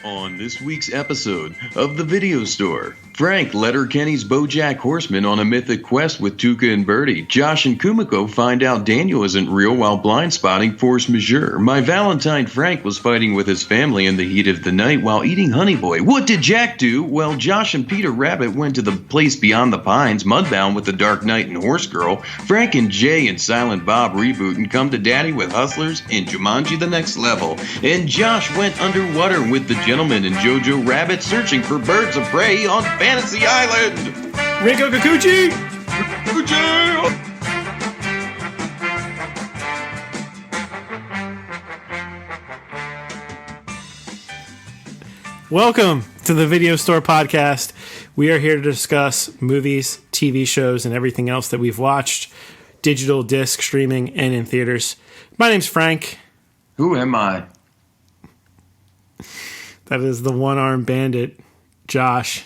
On this week's episode of The Video Store, Frank, Letterkenny's Bojack Horseman on a mythic quest with Tuca and Bertie. Josh and Kumiko find out Daniel isn't real while blindspotting Force Majeure. My Valentine Frank was fighting with his family in the heat of the night while eating Honey Boy. What did Jack do? Well, Josh and Peter Rabbit went to the place beyond the pines, Mudbound with the Dark Knight and Horse Girl. Frank and Jay and Silent Bob reboot and come to Daddy with Hustlers in Jumanji The Next Level. And Josh went underwater with the Gentleman and Jojo Rabbit searching for birds of prey on Fantasy Island. Rico Kikuchi! Welcome to the Video Store Podcast. We are here to discuss movies, TV shows, and everything else that we've watched, digital, disc, streaming, and in theaters. My name's Frank. Who am I? That is the one-armed bandit, Josh.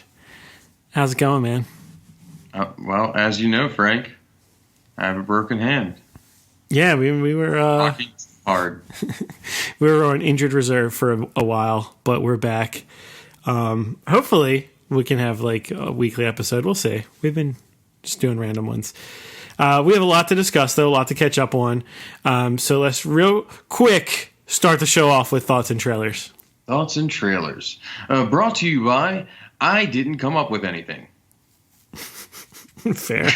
How's it going, man? Well, as you know, Frank, I have a broken hand. Yeah, we were... Hockey hard. We were on injured reserve for a while, but we're back. Hopefully, we can have like a weekly episode. We'll see. We've been just doing random ones. We have a lot to discuss, though, a lot to catch up on. So let's real quick start the show off with thoughts and trailers. Thoughts and trailers. Brought to you by I Didn't Come Up With Anything. Fair.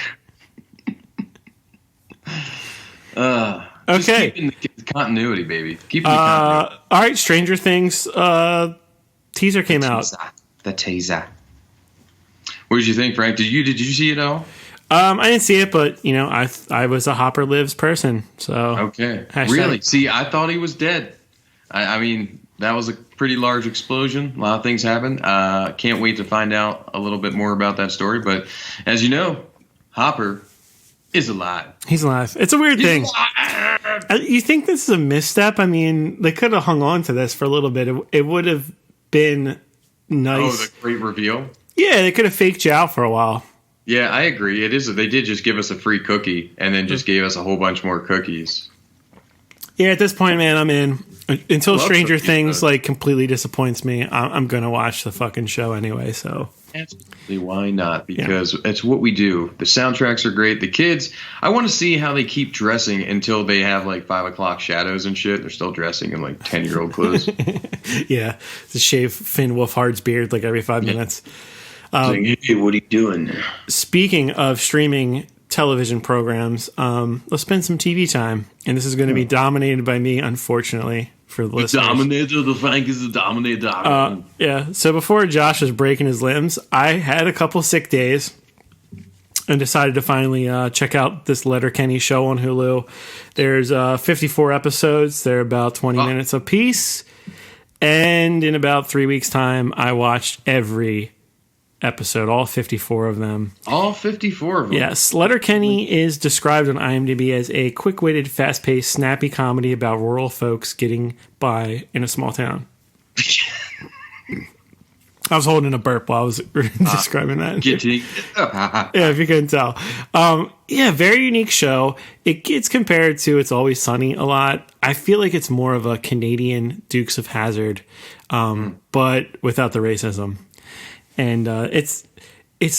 Just okay. keeping the continuity, baby. Keeping the continuity. All right, Stranger Things teaser came out. The teaser. What did you think, Frank? Did you see it at all? I didn't see it, but you know, I was a Hopper Lives person. So okay, really? See, I thought he was dead. I mean, that was a pretty large explosion. A lot of things happened. Can't wait to find out a little bit more about that story. But as you know, Hopper is alive. He's alive. It's a weird thing. You think this is a misstep? I mean, they could have hung on to this for a little bit. It would have been nice. Oh, the great reveal? Yeah, they could have faked you out for a while. Yeah, I agree. It is. They did just give us a free cookie and then just gave us a whole bunch more cookies. Yeah, at this point, man, I'm in. Until Stranger Things though. like completely disappoints me, I'm gonna watch the fucking show anyway. So absolutely, why not? Because it's what we do. The soundtracks are great. The kids, I want to see how they keep dressing until they have like 5 o'clock shadows and shit. They're still dressing in like 10-year-old clothes. Yeah, to shave Finn Wolfhard's beard like every 5 minutes. Like, hey, what are you doing? Speaking of streaming television programs, let's spend some TV time, and this is going to be dominated by me, unfortunately, for the listeners. Dominator, the Frank is the dominator. Yeah, so before Josh was breaking his limbs, I had a couple sick days and decided to finally check out this Letterkenny show on Hulu. There's 54 episodes. They're about 20 minutes apiece, and in about 3 weeks' time, I watched every episode, all 54 of them. All 54 of them? Yes. Letterkenny is described on IMDb as a quick-witted, fast-paced, snappy comedy about rural folks getting by in a small town. I was holding a burp while I was describing that. Yeah, if you couldn't tell. Yeah, very unique show. It gets compared to It's Always Sunny a lot. I feel like it's more of a Canadian Dukes of Hazzard, but without the racism. And it's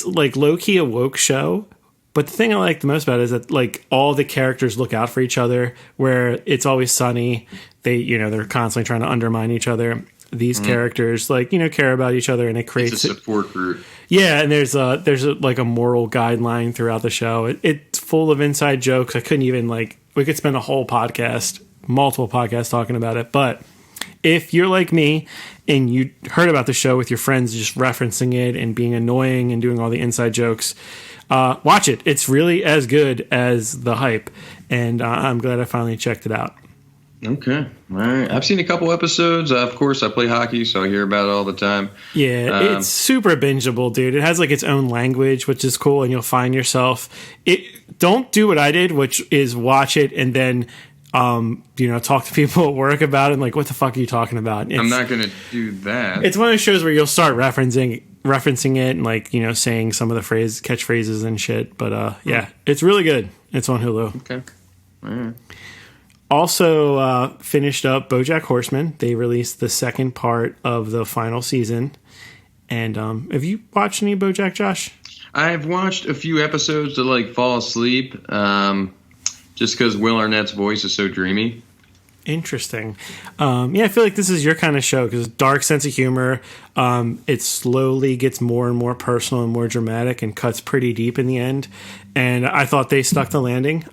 like low-key a woke show, but the thing I like the most about it is that like all the characters look out for each other. Where It's Always Sunny, they're constantly trying to undermine each other. These characters care about each other, and it creates a support group. Yeah, and there's a moral guideline throughout the show. It's full of inside jokes. I couldn't even we could spend a whole podcast, multiple podcasts talking about it, but. If you're like me and you heard about the show with your friends just referencing it and being annoying and doing all the inside jokes, watch it. It's really as good as the hype, and I'm glad I finally checked it out. Okay. All right. I've seen a couple episodes. Of course, I play hockey, so I hear about it all the time. Yeah, it's super bingeable, dude. It has its own language, which is cool, and you'll find yourself... Don't do what I did, which is watch it and then... talk to people at work about it and what the fuck are you talking about? I'm not going to do that. It's one of those shows where you'll start referencing it and saying some of the catchphrases and shit. But yeah, it's really good. It's on Hulu. Okay. All right. Also finished up Bojack Horseman. They released the second part of the final season. And have you watched any Bojack, Josh? I've watched a few episodes to like fall asleep, just because Will Arnett's voice is so dreamy. Interesting. I feel like this is your kind of show because dark sense of humor. It slowly gets more and more personal and more dramatic and cuts pretty deep in the end. And I thought they stuck the landing.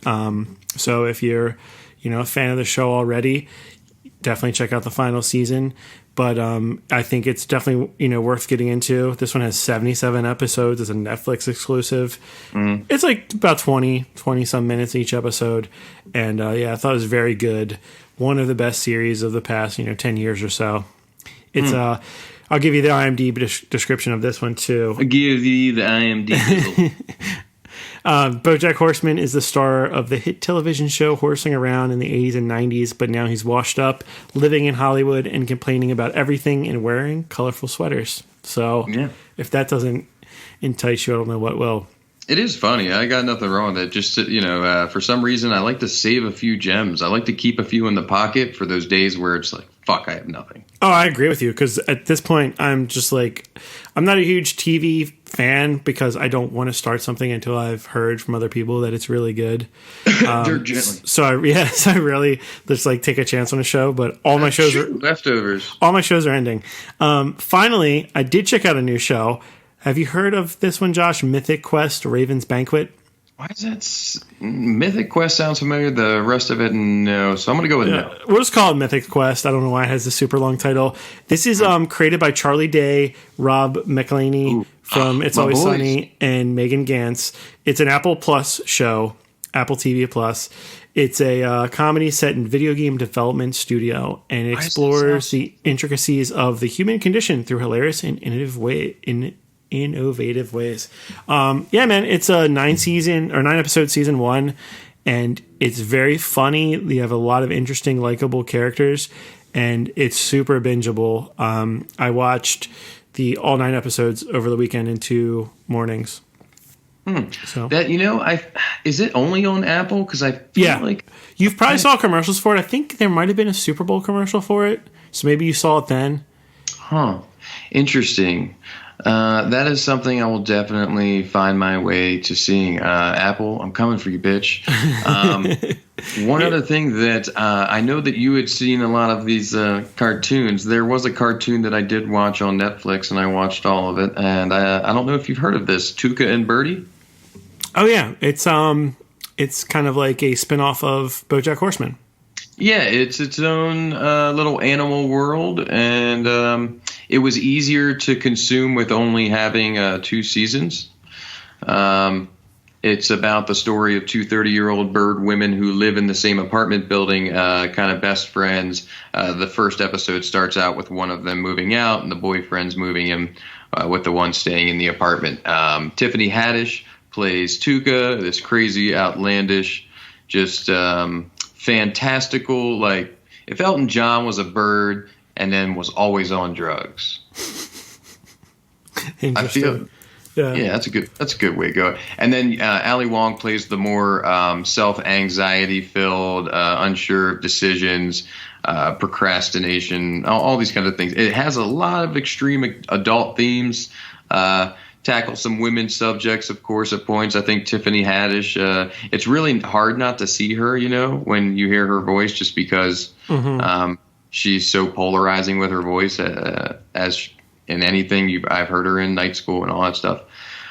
So if you're, a fan of the show already, definitely check out the final season. But I think it's definitely, worth getting into. This one has 77 episodes. It's a Netflix exclusive. It's like about 20 some minutes each episode. And I thought it was very good. One of the best series of the past, 10 years or so. It's I'll give you the IMDb description of this one too. I'll give you the IMDb. Bojack Horseman is the star of the hit television show Horsing Around in the 80s and 90s, but now he's washed up, living in Hollywood and complaining about everything and wearing colorful sweaters. So if that doesn't entice you, I don't know what will. It is funny. I got nothing wrong with it. Just, for some reason, I like to save a few gems. I like to keep a few in the pocket for those days where it's like, fuck, I have nothing. Oh, I agree with you. Because at this point, I'm just like, I'm not a huge TV fan because I don't want to start something until I've heard from other people that it's really good. Gently. So I really just like take a chance on a show. But all my shows are leftovers. All my shows are ending. Finally, I did check out a new show. Have you heard of this one, Josh? Mythic Quest, Raven's Banquet? Why is that? Mythic Quest sounds familiar. The rest of it, no. So I'm going to go with no. We'll just call it Mythic Quest. I don't know why it has a super long title. This is created by Charlie Day, Rob McElhenney from It's Always Sunny, and Megan Gantz. It's an Apple Plus show, Apple TV Plus. It's a comedy set in video game development studio, and it explores the intricacies of the human condition through hilarious and innovative ways. Man, it's a 9-episode season 1, and it's very funny. You have a lot of interesting, likable characters, and it's super bingeable. I watched all 9 episodes over the weekend in 2 mornings. So that is it only on Apple? Because I feel like you've probably saw commercials for it. I think there might have been a Super Bowl commercial for it, so maybe you saw it then. Interesting. That is something I will definitely find my way to seeing. Apple, I'm coming for you, bitch. One other thing that I know that you had seen a lot of these cartoons. There was a cartoon that I did watch on Netflix, and I watched all of it. And I don't know if you've heard of this, Tuca and Bertie. Oh yeah, it's kind of like a spinoff of BoJack Horseman. Yeah, it's its own little animal world, and it was easier to consume with only having 2 seasons. It's about the story of 2 30-year-old bird women who live in the same apartment building, kind of best friends. The first episode starts out with one of them moving out, and the boyfriend's moving in with the one staying in the apartment. Tiffany Haddish plays Tuca, this crazy, outlandish, just fantastical, like if Elton John was a bird and then was always on drugs. I feel, that's a good way to go. And then Ali Wong plays the more self-anxiety filled, unsure of decisions, procrastination, all these kind of things. It has a lot of extreme adult themes. Tackle some women's subjects, of course, at points. I think Tiffany Haddish, it's really hard not to see her, when you hear her voice, just because she's so polarizing with her voice, as in anything I've heard her in, Night School and all that stuff.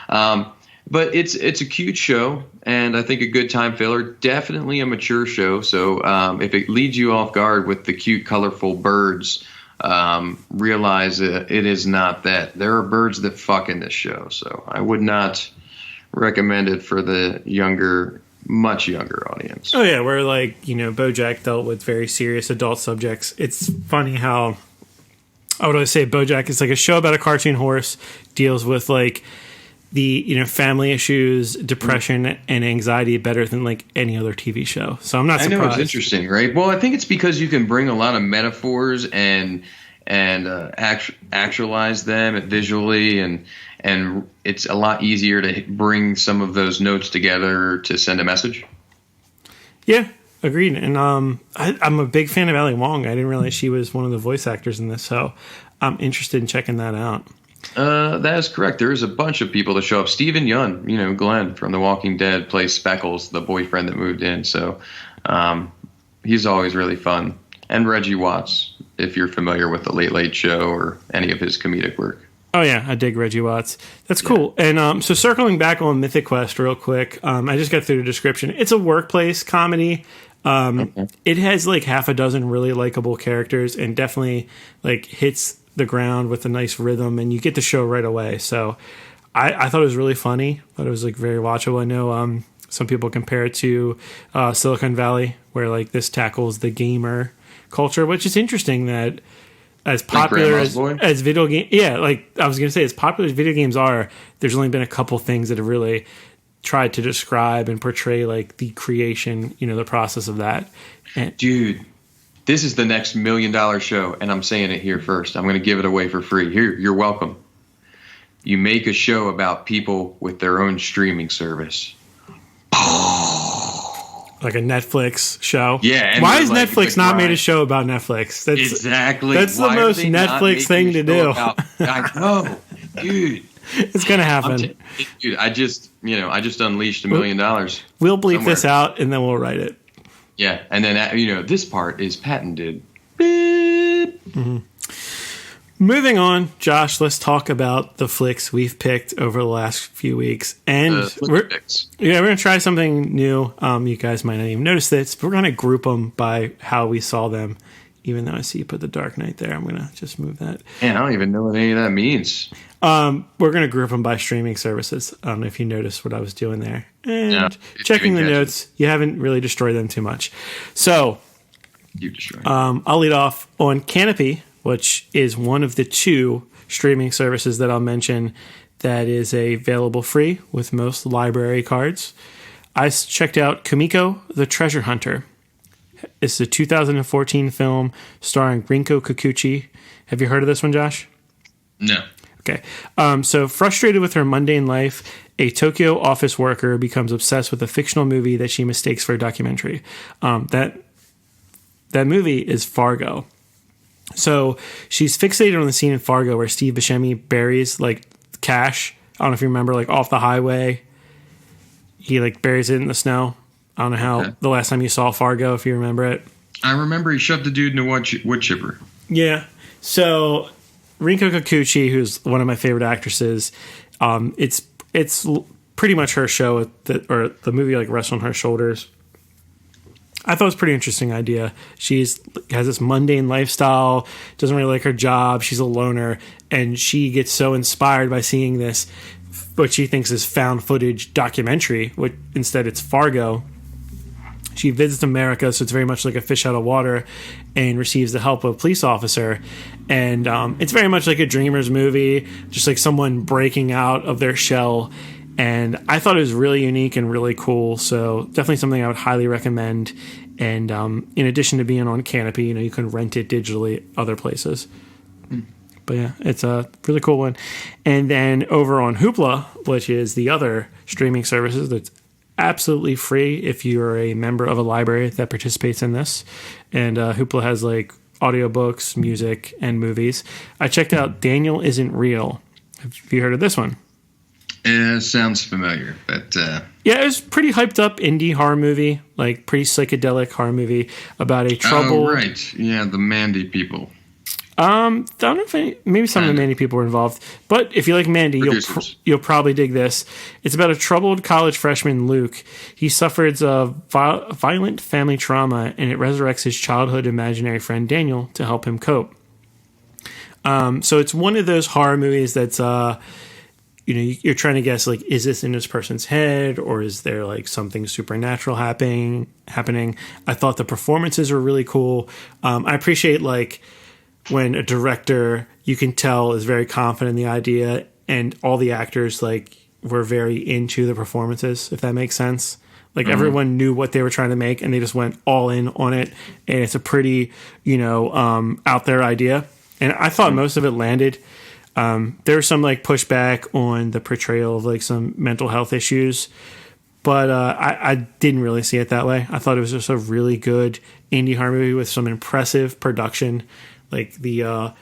But it's a cute show, and I think a good time filler. Definitely a mature show, so if it leads you off guard with the cute, colorful birds, realize it is not that. There are birds that fuck in this show, so I would not recommend it for the much younger audience. Oh yeah, where BoJack dealt with very serious adult subjects. It's funny how I would always say BoJack is like a show about a cartoon horse, deals with like the family issues, depression, and anxiety better than like any other TV show. So I'm not surprised. I know, it's interesting, right? Well, I think it's because you can bring a lot of metaphors and actualize them visually, and it's a lot easier to bring some of those notes together to send a message. Yeah, agreed. And I'm a big fan of Ali Wong. I didn't realize she was one of the voice actors in this, so I'm interested in checking that out. That is correct. There is a bunch of people that show up. Stephen Yeun, Glenn from The Walking Dead, plays Speckles, the boyfriend that moved in. So he's always really fun. And Reggie Watts, if you're familiar with The Late Late Show or any of his comedic work. Oh, yeah, I dig Reggie Watts. That's cool. And so circling back on Mythic Quest real quick, I just got through the description. It's a workplace comedy. It has like half a dozen really likable characters and definitely like hits the ground with a nice rhythm, and you get the show right away. So I thought it was really funny. Thought it was like very watchable. I know some people compare it to Silicon Valley, where like this tackles the gamer culture, which is interesting that as popular as video game, like I was gonna say, as popular as video games are, there's only been a couple things that have really tried to describe and portray like the creation, the process of that. And, dude, this is the next $1 million show, and I'm saying it here first. I'm going to give it away for free. Here, you're welcome. You make a show about people with their own streaming service. Like a Netflix show. Yeah. Why has Netflix not made a show about Netflix? Exactly. That's the most Netflix thing to do. I know, dude. It's gonna happen. Dude, I just unleashed $1 million. We'll bleep this out and then we'll write it. Yeah, and then this part is patented. Beep. Mm-hmm. Moving on, Josh, let's talk about the flicks we've picked over the last few weeks. And we're going to try something new. You guys might not even notice this, but we're going to group them by how we saw them. Even though I see you put the Dark Knight there, I'm going to just move that. Man, I don't even know what any of that means. We're going to group them by streaming services. I don't know if you noticed what I was doing there. And checking the notes, you haven't really destroyed them too much. So you destroyed. I'll lead off on Kanopy, which is one of the 2 streaming services that I'll mention that is available free with most library cards. I checked out Kumiko, the Treasure Hunter. It's a 2014 film starring Rinko Kikuchi. Have you heard of this one, Josh? No. Okay. So frustrated with her mundane life, a Tokyo office worker becomes obsessed with a fictional movie that she mistakes for a documentary. That movie is Fargo. So she's fixated on the scene in Fargo where Steve Buscemi buries like cash. I don't know if you remember, like off the highway. He like buries it in the snow. I don't know how the last time you saw Fargo, if you remember it. I remember he shoved the dude in a wood chipper. Yeah. So Rinko Kikuchi, who's one of my favorite actresses, it's pretty much her show, or the movie like rests on her shoulders. I thought it was a pretty interesting idea. She has this mundane lifestyle, doesn't really like her job, she's a loner, and she gets so inspired by seeing this, what she thinks is found footage documentary, which instead it's Fargo. She visits America, so it's very much like a fish out of water, and receives the help of a police officer. And it's very much like a dreamer's movie, just like someone breaking out of their shell. And I thought it was really unique and really cool, so definitely something I would highly recommend. And in addition to being on Kanopy, you can rent it digitally other places. But yeah, it's a really cool one. And then over on Hoopla, which is the other streaming services that's absolutely free if you're a member of a library that participates in this. And Hoopla has like audiobooks, music, and movies. I checked out Daniel Isn't Real. Have you heard of this one? Sounds familiar, but yeah, it was pretty hyped up indie horror movie, like pretty psychedelic horror movie about a troubled. Oh, right, yeah, the Mandy people. I don't know if maybe some of the Mandy people were involved, but if you like Mandy, you'll probably dig this. It's about a troubled college freshman, Luke. He suffers a violent family trauma, and it resurrects his childhood imaginary friend Daniel to help him cope. So it's one of those horror movies that's you're trying to guess, like, is this in this person's head, or is there like something supernatural happening? I thought the performances were really cool. I appreciate like when a director, you can tell, is very confident in the idea, and all the actors like were very into the performances, if that makes sense. Like everyone knew what they were trying to make, and they just went all in on it. And it's a pretty, out there idea. And I thought most of it landed. There was some like pushback on the portrayal of like some mental health issues, but I didn't really see it that way. I thought it was just a really good indie horror movie with some impressive production, like the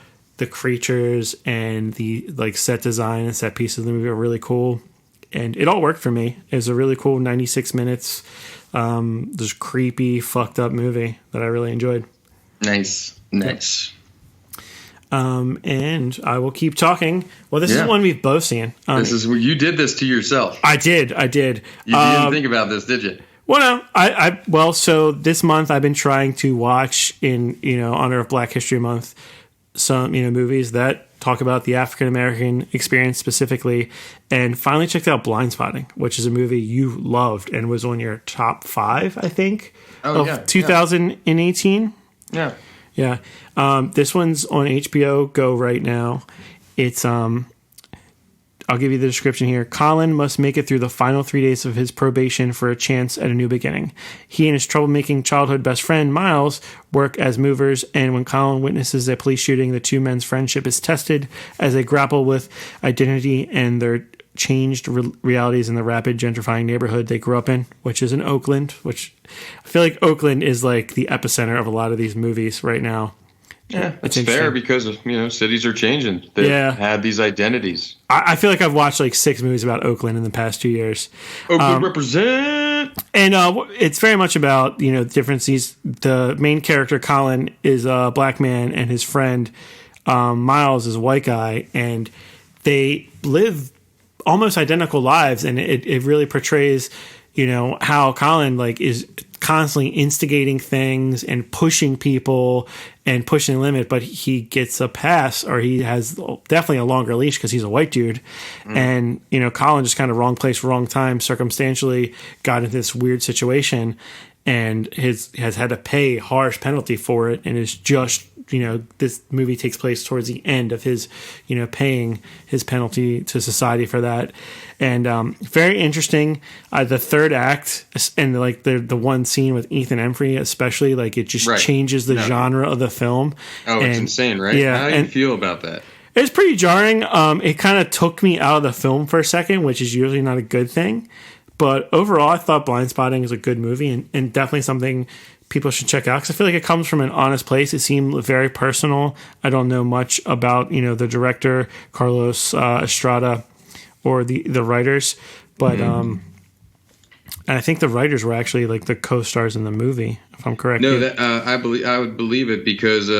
creatures and the like set design and set pieces of the movie are really cool, and it all worked for me. It was a really cool 96 minutes, this creepy, fucked up movie that I really enjoyed. Nice. And I will keep talking. Well, this is one we've both seen. This is you did this to yourself. I did. You didn't think about this, did you? Well, no. So this month I've been trying to watch in honor of Black History Month some movies that talk about the African American experience specifically, and finally checked out Blindspotting, which is a movie you loved and was on your top 5, I think, of 2018. Yeah. Yeah. This one's on HBO Go right now. It's I'll give you the description here. Colin must make it through the final 3 days of his probation for a chance at a new beginning. He and his troublemaking childhood best friend, Miles, work as movers, and when Colin witnesses a police shooting, the two men's friendship is tested as they grapple with identity and their changed realities in the rapid gentrifying neighborhood they grew up in, which is in Oakland, which I feel like Oakland is like the epicenter of a lot of these movies right now. Yeah, it's fair because cities are changing. They had these identities. I feel like I've watched like 6 movies about Oakland in the past 2 years. Oakland represent. And it's very much about the differences. The main character Colin is a black man, and his friend Miles is a white guy, and they live almost identical lives, and it really portrays how Colin is constantly instigating things and pushing people and pushing the limit, but he gets a pass, or he has definitely a longer leash because he's a white dude. And Colin just kind of wrong place, wrong time, circumstantially got into this weird situation, and has had to pay harsh penalty for it, and is just this movie takes place towards the end of his paying his penalty to society for that. And very interesting. The third act, and the one scene with Ethan Embry especially, it just changes the genre of the film. It's insane, right? Yeah. How do you feel about that? It's pretty jarring. It kind of took me out of the film for a second, which is usually not a good thing. But overall, I thought Blindspotting is a good movie, and definitely something people should check out, because I feel like it comes from an honest place. It seemed very personal. I don't know much about the director Carlos Estrada or the writers, but I think the writers were actually the co-stars in the movie, if I'm correct. No, that I would believe it because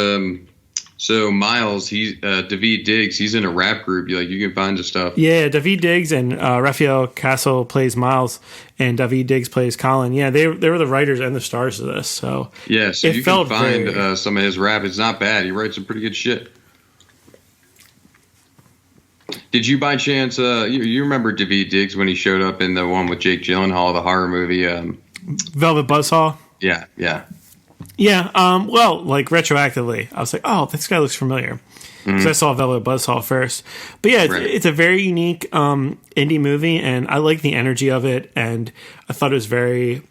so Miles, he's David Diggs, he's in a rap group. You can find the stuff. Yeah, David Diggs and Rafael Castle plays Miles, and David Diggs plays Colin. Yeah, they were the writers and the stars of this. So yeah, so you can find some of his rap. It's not bad. He writes some pretty good shit. Did you by chance you remember David Diggs when he showed up in the one with Jake Gyllenhaal, the horror movie Velvet Buzzsaw? Yeah. Yeah, well, retroactively, I was like, oh, this guy looks familiar. Because I saw Velvet Buzzsaw first. But yeah, it's a very unique indie movie, and I like the energy of it, and I thought it was very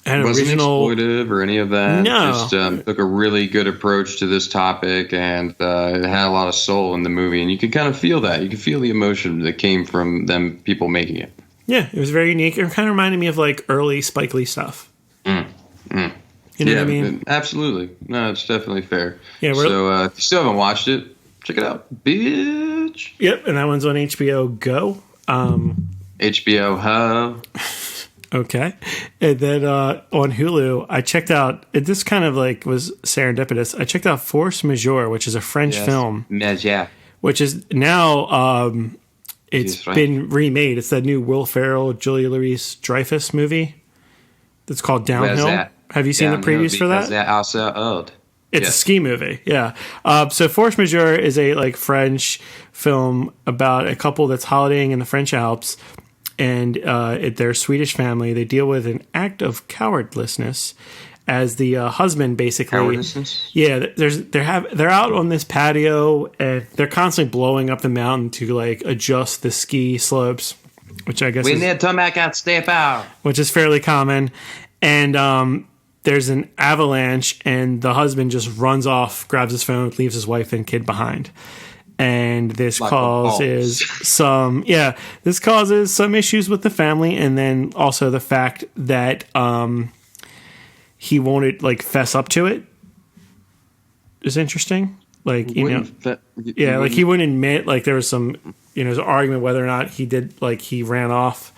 wasn't original. Exploitive or any of that. No. Just took a really good approach to this topic, and it had a lot of soul in the movie, and you can kind of feel that. You can feel the emotion that came from them people making it. Yeah, it was very unique. It kind of reminded me of early Spike Lee stuff. You know what I mean? Absolutely. No, it's definitely fair. Yeah, so if you still haven't watched it, check it out, bitch. Yep, and that one's on HBO Go. HBO Hub. Okay. And then on Hulu, I checked out, this kind of was serendipitous. I checked out Force Majeure, which is a French film. Majeure. Which is now, it's been remade. It's that new Will Ferrell, Julia Louis-Dreyfus movie. It's called Downhill. Have you seen the previews for that? They're also old. It's a ski movie, yeah. So Force Majeure is a French film about a couple that's holidaying in the French Alps, and their Swedish family. They deal with an act of cowardlessness as the husband basically. Cowardlessness? Yeah, they're out on this patio, and they're constantly blowing up the mountain to adjust the ski slopes, which I guess we need to make out step out, which is fairly common, and there's an avalanche, and the husband just runs off, grabs his phone, leaves his wife and kid behind. and this causes some issues with the family, and then also the fact that he won't like fess up to it is interesting. Like, he wouldn't admit, like, there was some, argument whether or not he did, like, he ran off.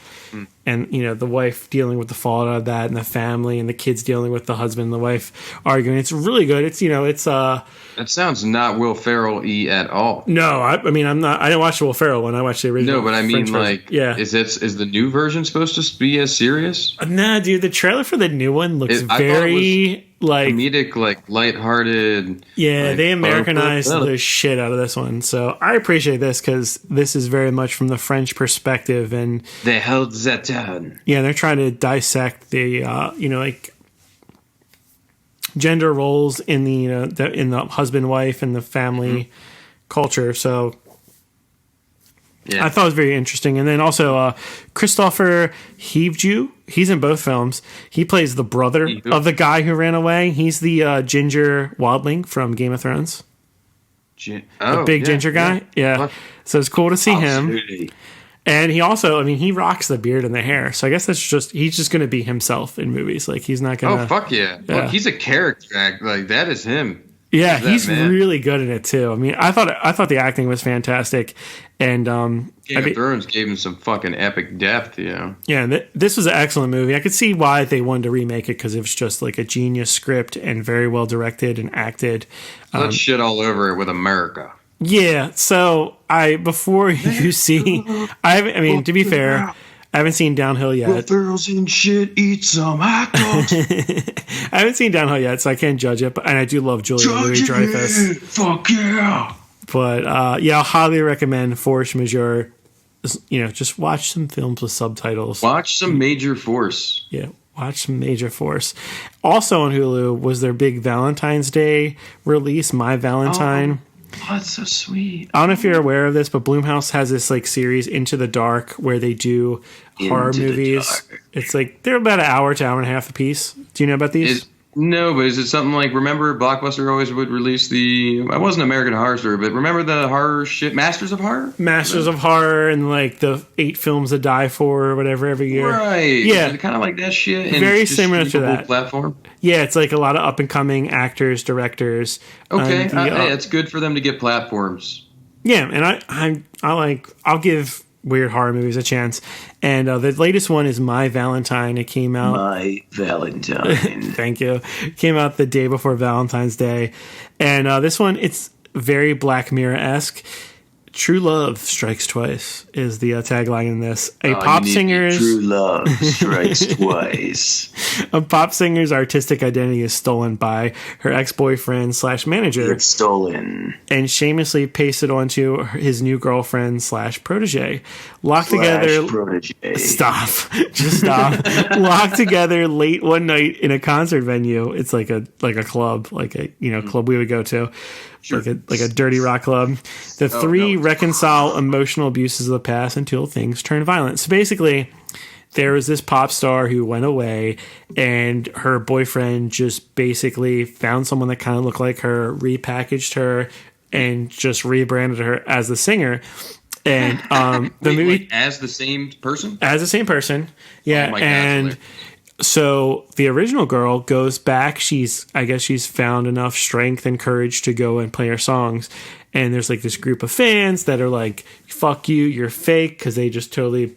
And, the wife dealing with the fallout of that, and the family, and the kids dealing with the husband and the wife arguing. It's really good. It's, That sounds not Will Ferrell-y at all. No, I didn't watch the Will Ferrell one. I watched the original. No, but I mean, like, yeah. Is the new version supposed to be as serious? Nah, dude, the trailer for the new one looks very... like comedic, like lighthearted. Yeah, they Americanized the shit out of this one. So I appreciate this because this is very much from the French perspective, and they held that down. Yeah, they're trying to dissect the like gender roles in the in the husband wife and the family culture. So yeah. I thought it was very interesting. And then also Christopher Heavju, he's in both films. He plays the brother of the guy who ran away. He's the ginger wildling from Game of Thrones. The big ginger guy. Yeah. So it's cool to see him. And he also, he rocks the beard and the hair. So I guess he's just going to be himself in movies. Like, he's not going to. Oh, fuck yeah. Look, he's a character act. Like, that is him. Yeah, he's really good in it too. I thought the acting was fantastic, and Game of Thrones gave him some fucking epic depth. Yeah, this was an excellent movie. I could see why they wanted to remake it because it was just like a genius script and very well directed and acted. Let's shit all over it with America. Yeah. So to be fair, I haven't seen Downhill yet. Will Ferrell's in shit, eat some hot dogs. I haven't seen Downhill yet, so I can't judge it. And I do love Julia Louis-Dreyfus. Fuck yeah! But I'll highly recommend Force Majeure. Just watch some films with subtitles. Watch some Major Force. Yeah, watch some Major Force. Also on Hulu was their big Valentine's Day release, My Valentine. Oh, that's so sweet. I don't know if you're aware of this, but Blumhouse has this like series Into the Dark where they do horror movies. It's like they're about an hour to hour and a half a piece. Do you know about these? No, but is it something like, remember Blockbuster always would release I wasn't American Horror Story, but remember the horror shit, Masters of Horror? Masters of Horror and like the 8 films to die for or whatever every year. Right. Yeah. Kind of like that shit. And very similar to that. Platform. Yeah, it's like a lot of up and coming actors, directors. Okay. It's good for them to get platforms. Yeah. And I'll give weird horror movies a chance. And the latest one is My Valentine. It came out. My Valentine. Thank you. It came out the day before Valentine's Day. And this one, it's very Black Mirror-esque. True love strikes twice is the tagline in this. True love strikes twice. A pop singer's artistic identity is stolen by her ex-boyfriend / manager. It's stolen. And shamelessly pasted onto his new girlfriend / protege. Locked together. Protege. Stop. Just stop. Locked together late one night in a concert venue. It's like a club, like a club we would go to. Sure. Like a dirty rock club. The three reconcile emotional abuses of the past until things turn violent. So basically, there was this pop star who went away, and her boyfriend just basically found someone that kind of looked like her, repackaged her, and just rebranded her as the singer. And the movie, like as the same person? As the same person. Yeah. Oh my and God, so the original girl goes back. I guess she's found enough strength and courage to go and play her songs. And there's like this group of fans that are like, fuck you, you're fake, because they just totally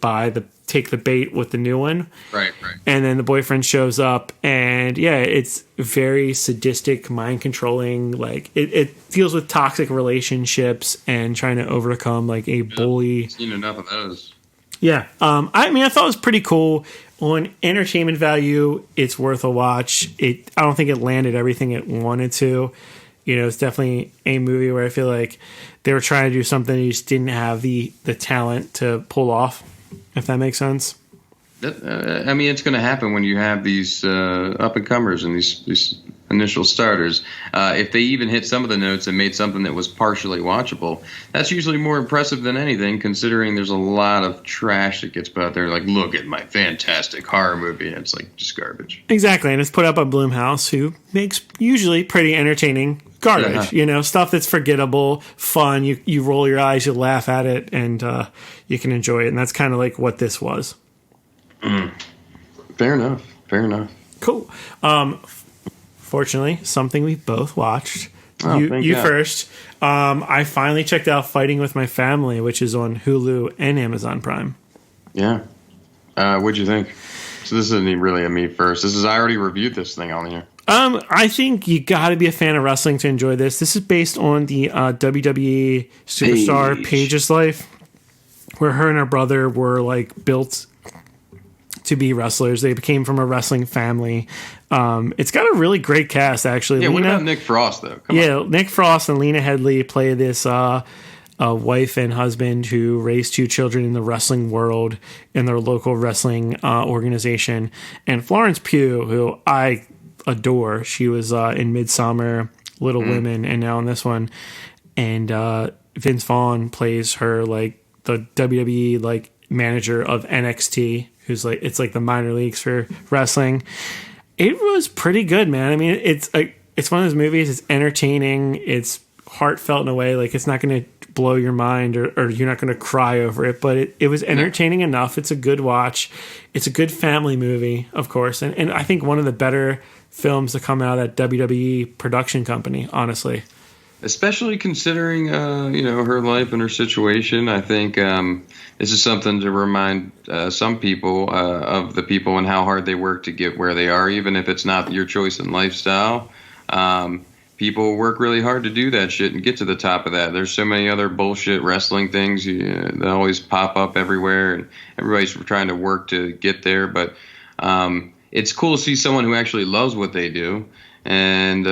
take the bait with the new one. Right. And then the boyfriend shows up, and it's very sadistic, mind controlling. Like it deals with toxic relationships and trying to overcome like a bully. I've seen enough of those. Yeah. I thought it was pretty cool. On entertainment value, it's worth a watch. I don't think it landed everything it wanted to. It's definitely a movie where I feel like they were trying to do something they just didn't have the talent to pull off, if that makes sense. It's going to happen when you have these up-and-comers and these initial starters. If they even hit some of the notes and made something that was partially watchable, that's usually more impressive than anything, considering there's a lot of trash that gets put out there. Like, look at my fantastic horror movie. And it's like just garbage. Exactly. And it's put up by Blumhouse, who makes usually pretty entertaining garbage, stuff that's forgettable, fun. You roll your eyes, you laugh at it, and you can enjoy it. And that's kind of like what this was. Fair enough. Cool. Fortunately, something we both watched. You God. first. I finally checked out Fighting with My Family, which is on Hulu and Amazon Prime. Yeah. What'd you think? So this isn't really a me first. I already reviewed this thing on here. I think you got to be a fan of wrestling to enjoy this. This is based on the WWE superstar Paige's life, where her and her brother were like built to be wrestlers. They came from a wrestling family. It's got a really great cast, actually. Yeah, what about Nick Frost, though? Nick Frost and Lena Headey play this wife and husband who raised two children in the wrestling world in their local wrestling organization. And Florence Pugh, who I adore, she was in Midsommar, Little Women, and now in this one. And Vince Vaughn plays her, like, the WWE, like, manager of NXT, who's like, it's like the minor leagues for wrestling. It was pretty good, man. I mean, it's one of those movies. It's entertaining. It's heartfelt in a way. Like, it's not going to blow your mind or you're not going to cry over it, but it was entertaining enough. It's a good watch. It's a good family movie, of course. And I think one of the better films to come out of that WWE production company, honestly. Especially considering, her life and her situation. I think this is something to remind some people of the people and how hard they work to get where they are, even if it's not your choice in lifestyle. People work really hard to do that shit and get to the top of that. There's so many other bullshit wrestling things that always pop up everywhere, and everybody's trying to work to get there. But it's cool to see someone who actually loves what they do and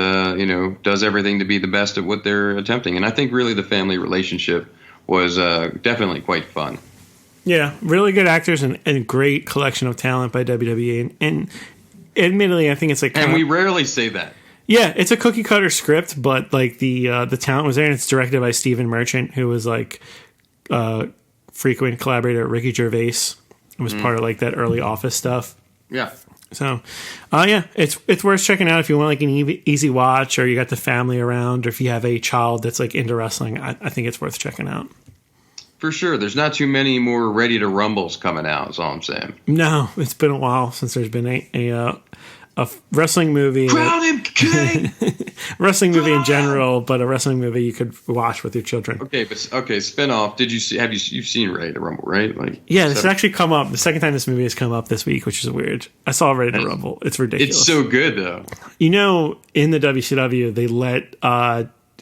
does everything to be the best at what they're attempting. And I think really the family relationship was definitely quite fun. Yeah, really good actors and great collection of talent by WWE. And admittedly, I think it's like... And we rarely say that. Yeah, it's a cookie cutter script, but like the talent was there, and it's directed by Stephen Merchant, who was like frequent collaborator at Ricky Gervais. It was part of like that early Office stuff. Yeah. So, it's worth checking out if you want like an easy watch, or you got the family around, or if you have a child that's like into wrestling. I think it's worth checking out. For sure. There's not too many more Ready to Rumbles coming out, is all I'm saying. No, it's been a while since there's been a wrestling movie. Crown him king! Wrestling movie in general, but a wrestling movie you could watch with your children. Okay, spin-off. Did you see? You've seen Ready to Rumble, right? Like, yeah, this has actually come up. The second time this movie has come up this week, which is weird. I saw Ready to Rumble. It's ridiculous. It's so good, though. In the WCW, they let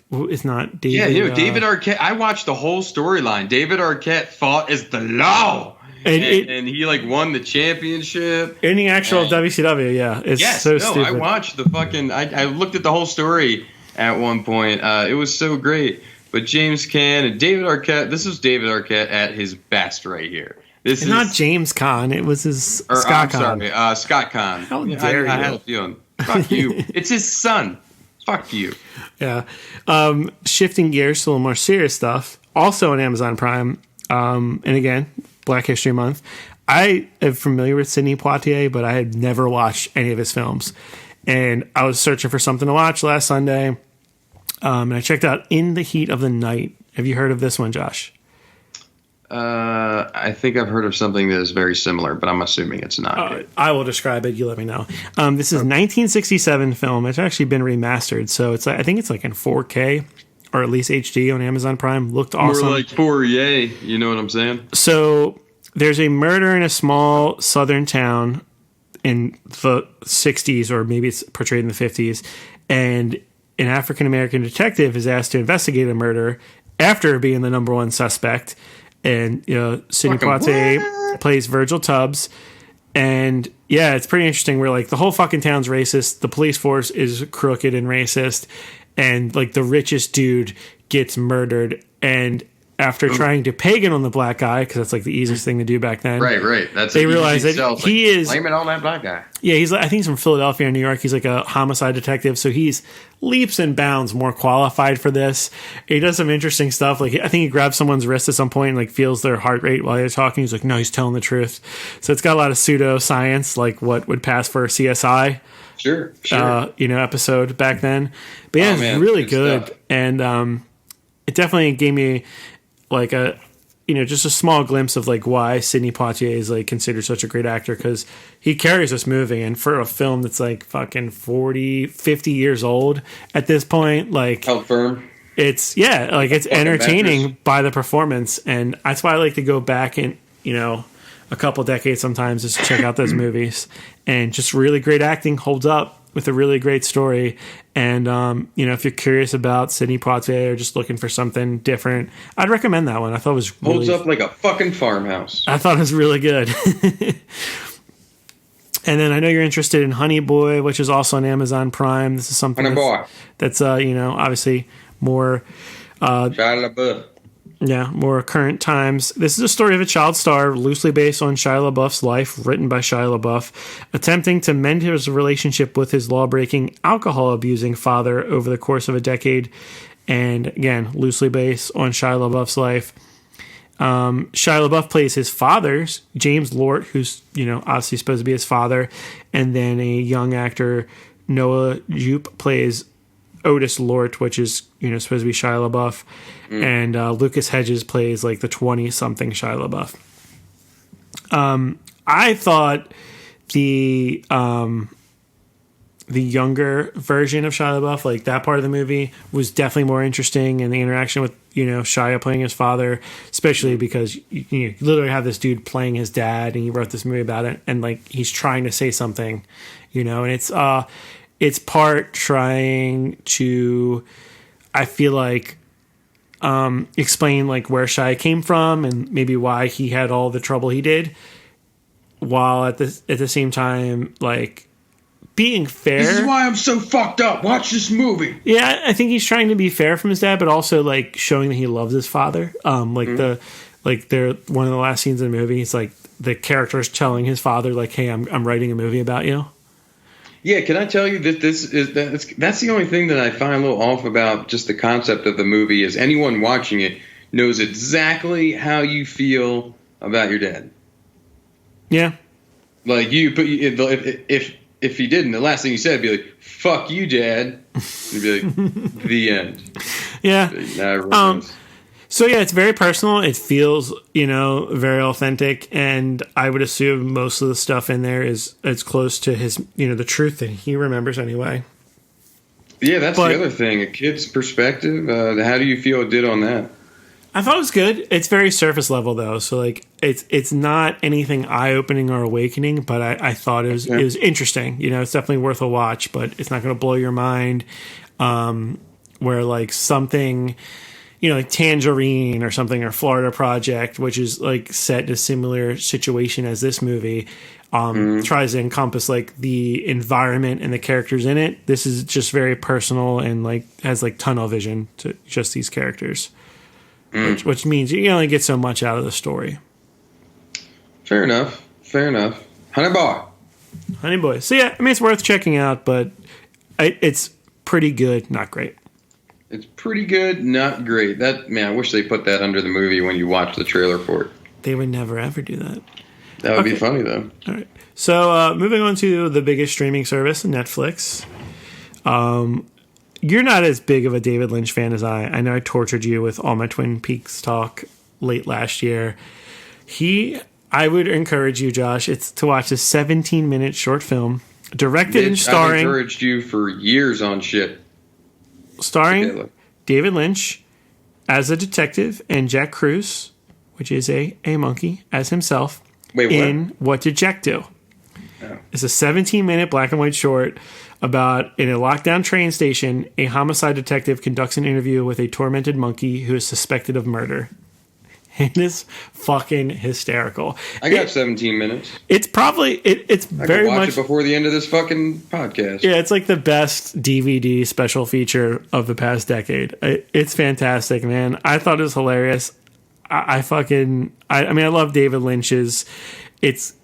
it's not David. Yeah, David Arquette. I watched the whole storyline. David Arquette fought as the Law. And he like won the championship in the actual WCW. Yeah, it's so stupid. I watched the fucking. I looked at the whole story at one point. It was so great. But James Caan and David Arquette. This is David Arquette at his best right here. This is not James Caan. It was his Scott Caan. Sorry, Scott Caan. How dare you? I had a feeling. Fuck you. It's his son. Fuck you. Yeah. Shifting gears to a little more serious stuff. Also on Amazon Prime. And again, Black History Month. I am familiar with Sidney Poitier, but I had never watched any of his films. And I was searching for something to watch last Sunday. And I checked out In the Heat of the Night. Have you heard of this one, Josh? I think I've heard of something that is very similar, but I'm assuming it's not good. I will describe it. You let me know. This is a 1967 film. It's actually been remastered. So I think it's like in 4K. Or at least HD on Amazon Prime. Looked awesome. More like Fourier, you know what I'm saying? So there's a murder in a small southern town in the 60s, or maybe it's portrayed in the 50s, and an African-American detective is asked to investigate a murder after being the number one suspect. And Sidney Poitier plays Virgil Tubbs. And yeah, it's pretty interesting. Where like the whole fucking town's racist. The police force is crooked and racist. And like the richest dude gets murdered, and after trying to pagan on the black guy, because that's like the easiest thing to do back then. Right. They realize that he is blame it on that black guy. Yeah, I think he's from Philadelphia or New York. He's like a homicide detective, so he's leaps and bounds more qualified for this. He does some interesting stuff. Like I think he grabs someone's wrist at some point and like feels their heart rate while they're talking. He's like, no, he's telling the truth. So it's got a lot of pseudoscience, like what would pass for CSI. Sure. Episode back then. But yeah, it's really good. Stuff. And it definitely gave me like just a small glimpse of like why Sidney Poitier is like considered such a great actor, because he carries this movie, and for a film that's like fucking 40, 50 years old at this point, like held firm. It's it's entertaining by the performance, and that's why I like to go back and a couple decades sometimes just check out those movies, and just really great acting holds up with a really great story. And, if you're curious about Sidney Poitier or just looking for something different, I'd recommend that one. I thought it was holds up like a fucking farmhouse. I thought it was really good. And then I know you're interested in Honey Boy, which is also on Amazon Prime. This is something that's obviously more more current times. This is a story of a child star loosely based on Shia LaBeouf's life, written by Shia LaBeouf, attempting to mend his relationship with his law-breaking, alcohol-abusing father over the course of a decade. And again, loosely based on Shia LaBeouf's life. Shia LaBeouf plays his father, James Lort, who's obviously supposed to be his father, and then a young actor, Noah Jupe, plays Otis Lort, which is supposed to be Shia LaBeouf, and Lucas Hedges plays like the 20-something Shia LaBeouf. I thought the younger version of Shia LaBeouf, like that part of the movie, was definitely more interesting, and the interaction with Shia playing his father, especially because you literally have this dude playing his dad, and he wrote this movie about it, and like he's trying to say something, and it's part trying to, I feel like, explain like where Shia came from and maybe why he had all the trouble he did, while at the same time like being fair. This is why I'm so fucked up. Watch this movie. Yeah, I think he's trying to be fair from his dad, but also like showing that he loves his father. They're one of the last scenes in the movie. It's like the character's telling his father like, "Hey, I'm writing a movie about you." Yeah, can I tell you that that's the only thing that I find a little off about just the concept of the movie is anyone watching it knows exactly how you feel about your dad. Yeah. Like if he didn't, the last thing he said would be like, "Fuck you, Dad." It'd be like the end. Yeah. So yeah, it's very personal. It feels, very authentic, and I would assume most of the stuff in there is close to his, the truth that he remembers anyway. Yeah, that's the other thing. A kid's perspective. How do you feel it did on that? I thought it was good. It's very surface level though, so like it's not anything eye opening or awakening, but I thought it was interesting. It's definitely worth a watch, but it's not going to blow your mind. Where like something, like Tangerine or something, or Florida Project, which is like set in a similar situation as this movie, tries to encompass like the environment and the characters in it. This is just very personal and like has like tunnel vision to just these characters, which means you only get so much out of the story. Fair enough. Honey Boy. So yeah, I mean, it's worth checking out, but it's pretty good, not great. It's pretty good, not great. I wish they put that under the movie when you watch the trailer for it. They would never, ever do that. That would be funny, though. All right. So, moving on to the biggest streaming service, Netflix. You're not as big of a David Lynch fan as I. I know I tortured you with all my Twin Peaks talk late last year. I would encourage you, Josh, to watch this 17-minute short film, directed and starring... I've encouraged you for years on shit. Starring David Lynch as a detective and Jack Cruz, which is a monkey, as himself. Wait, in What Did Jack Do? Oh. It's a 17-minute black and white short about, in a lockdown train station, a homicide detective conducts an interview with a tormented monkey who is suspected of murder. It is fucking hysterical. I got 17 minutes. It's probably it's very much. I watch it before the end of this fucking podcast. Yeah, it's like the best DVD special feature of the past decade. It's fantastic, man. I thought it was hilarious. I love David Lynch's. It's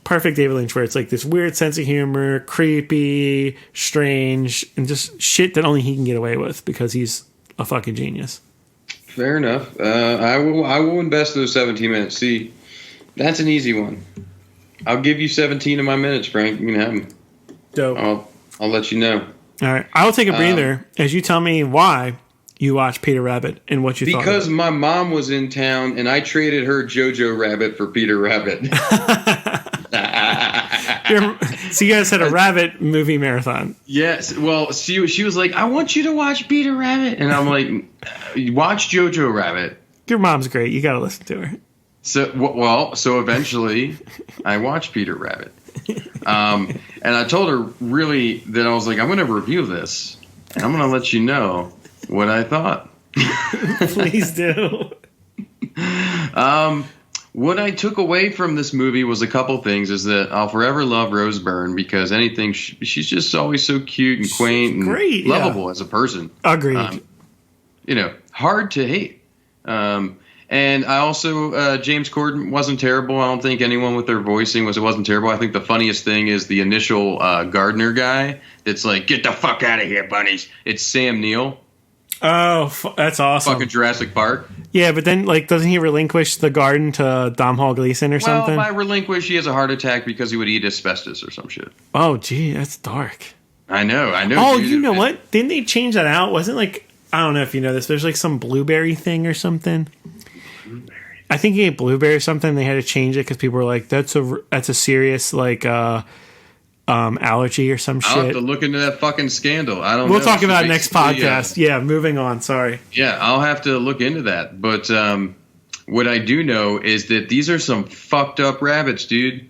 perfect David Lynch, where it's like this weird sense of humor, creepy, strange, and just shit that only he can get away with because he's a fucking genius. Fair enough. I will invest those 17 minutes. See, that's an easy one. I'll give you 17 of my minutes, Frank. You can have them. Dope. I'll let you know. All right. I will take a breather as you tell me why you watched Peter Rabbit and what you thought. Because my mom was in town and I traded her Jojo Rabbit for Peter Rabbit. So you guys had a rabbit movie marathon. Yes. Well, she was like, I want you to watch Peter Rabbit. And I'm like, watch Jojo Rabbit. Your mom's great. You got to listen to her. So eventually I watched Peter Rabbit. And I told her really that I was like, I'm going to review this and I'm going to let you know what I thought. Please do. What I took away from this movie was a couple things. Is that I'll forever love Rose Byrne because anything she's just always so cute and quaint and great, lovable as a person. Agreed. Hard to hate. And I also James Corden wasn't terrible. I don't think anyone with their voicing wasn't terrible. I think the funniest thing is the initial gardener guy that's like, get the fuck out of here, bunnies. It's Sam Neill. Oh, that's awesome. Fucking Jurassic Park. Yeah, but then, doesn't he relinquish the garden to Domhnall Gleeson or something? Well, by relinquish, he has a heart attack because he would eat asbestos or some shit. Oh, gee, that's dark. I know. Oh, you know what? Didn't they change that out? Wasn't I don't know if you know this, there's some blueberry thing or something. Blueberry. I think he ate blueberry or something. They had to change it because people were like, that's a serious, allergy or some shit. I'll have to look into that fucking scandal. I don't know. We'll talk about it next podcast. Yeah, moving on. Sorry. Yeah, I'll have to look into that. But what I do know is that these are some fucked up rabbits, dude.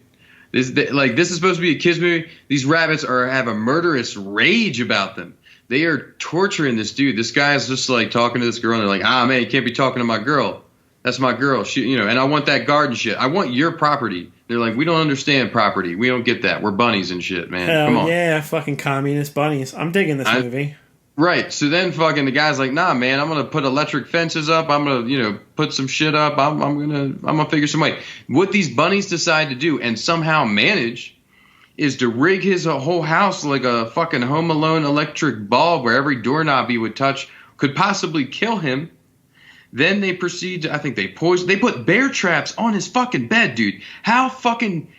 This is supposed to be a kids movie. These rabbits have a murderous rage about them. They are torturing this dude. This guy is just talking to this girl, and they're like, man, you can't be talking to my girl. That's my girl. She, and I want that garden shit. I want your property. They're like, we don't understand property. We don't get that. We're bunnies and shit, man. Hell come on. Yeah, fucking communist bunnies. I'm digging this movie. Right. So then fucking the guy's like, nah, man, I'm going to put electric fences up. I'm going to, put some shit up. I'm going to figure some way. What these bunnies decide to do and somehow manage is to rig his whole house like a fucking Home Alone electric bulb where every doorknob he would touch could possibly kill him. Then they proceed to, I think they put bear traps on his fucking bed, dude. How fucking,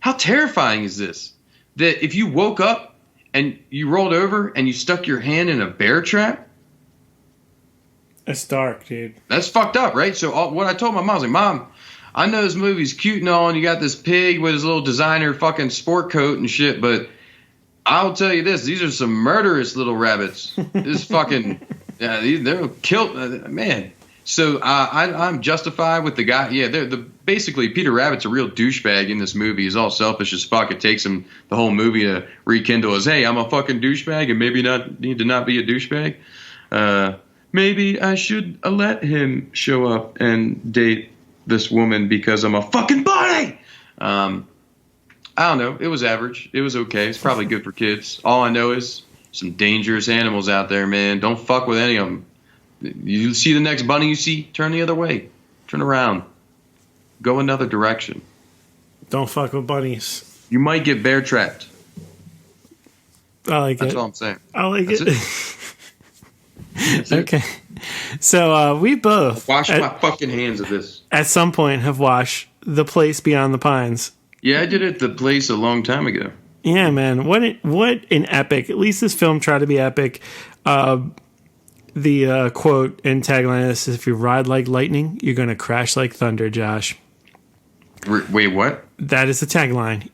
how terrifying is this? That if you woke up and you rolled over and you stuck your hand in a bear trap? That's dark, dude. That's fucked up, right? So what I told my mom, I was like, Mom, I know this movie's cute and all, and you got this pig with his little designer fucking sport coat and shit, but I'll tell you this, these are some murderous little rabbits. This fucking... Yeah, they're killed, man. So I'm justified with the guy. Yeah, basically Peter Rabbit's a real douchebag in this movie. He's all selfish as fuck. It takes him the whole movie to rekindle as, hey, I'm a fucking douchebag and maybe need to not be a douchebag. Maybe I should let him show up and date this woman because I'm a fucking bunny. I don't know. It was average. It was okay. It's probably good for kids. All I know is some dangerous animals out there, man. Don't fuck with any of them. You see the next bunny you see, turn the other way. Turn around. Go another direction. Don't fuck with bunnies. You might get bear trapped. I like That's all I'm saying. I like it. Okay. So we both... Wash my fucking hands of this. At some point have watched The Place Beyond the Pines. Yeah, I did it at the place a long time ago. Yeah, man. What an epic. At least this film tried to be epic. The quote and tagline is, if you ride like lightning, you're going to crash like thunder, Josh. Wait, what? That is the tagline.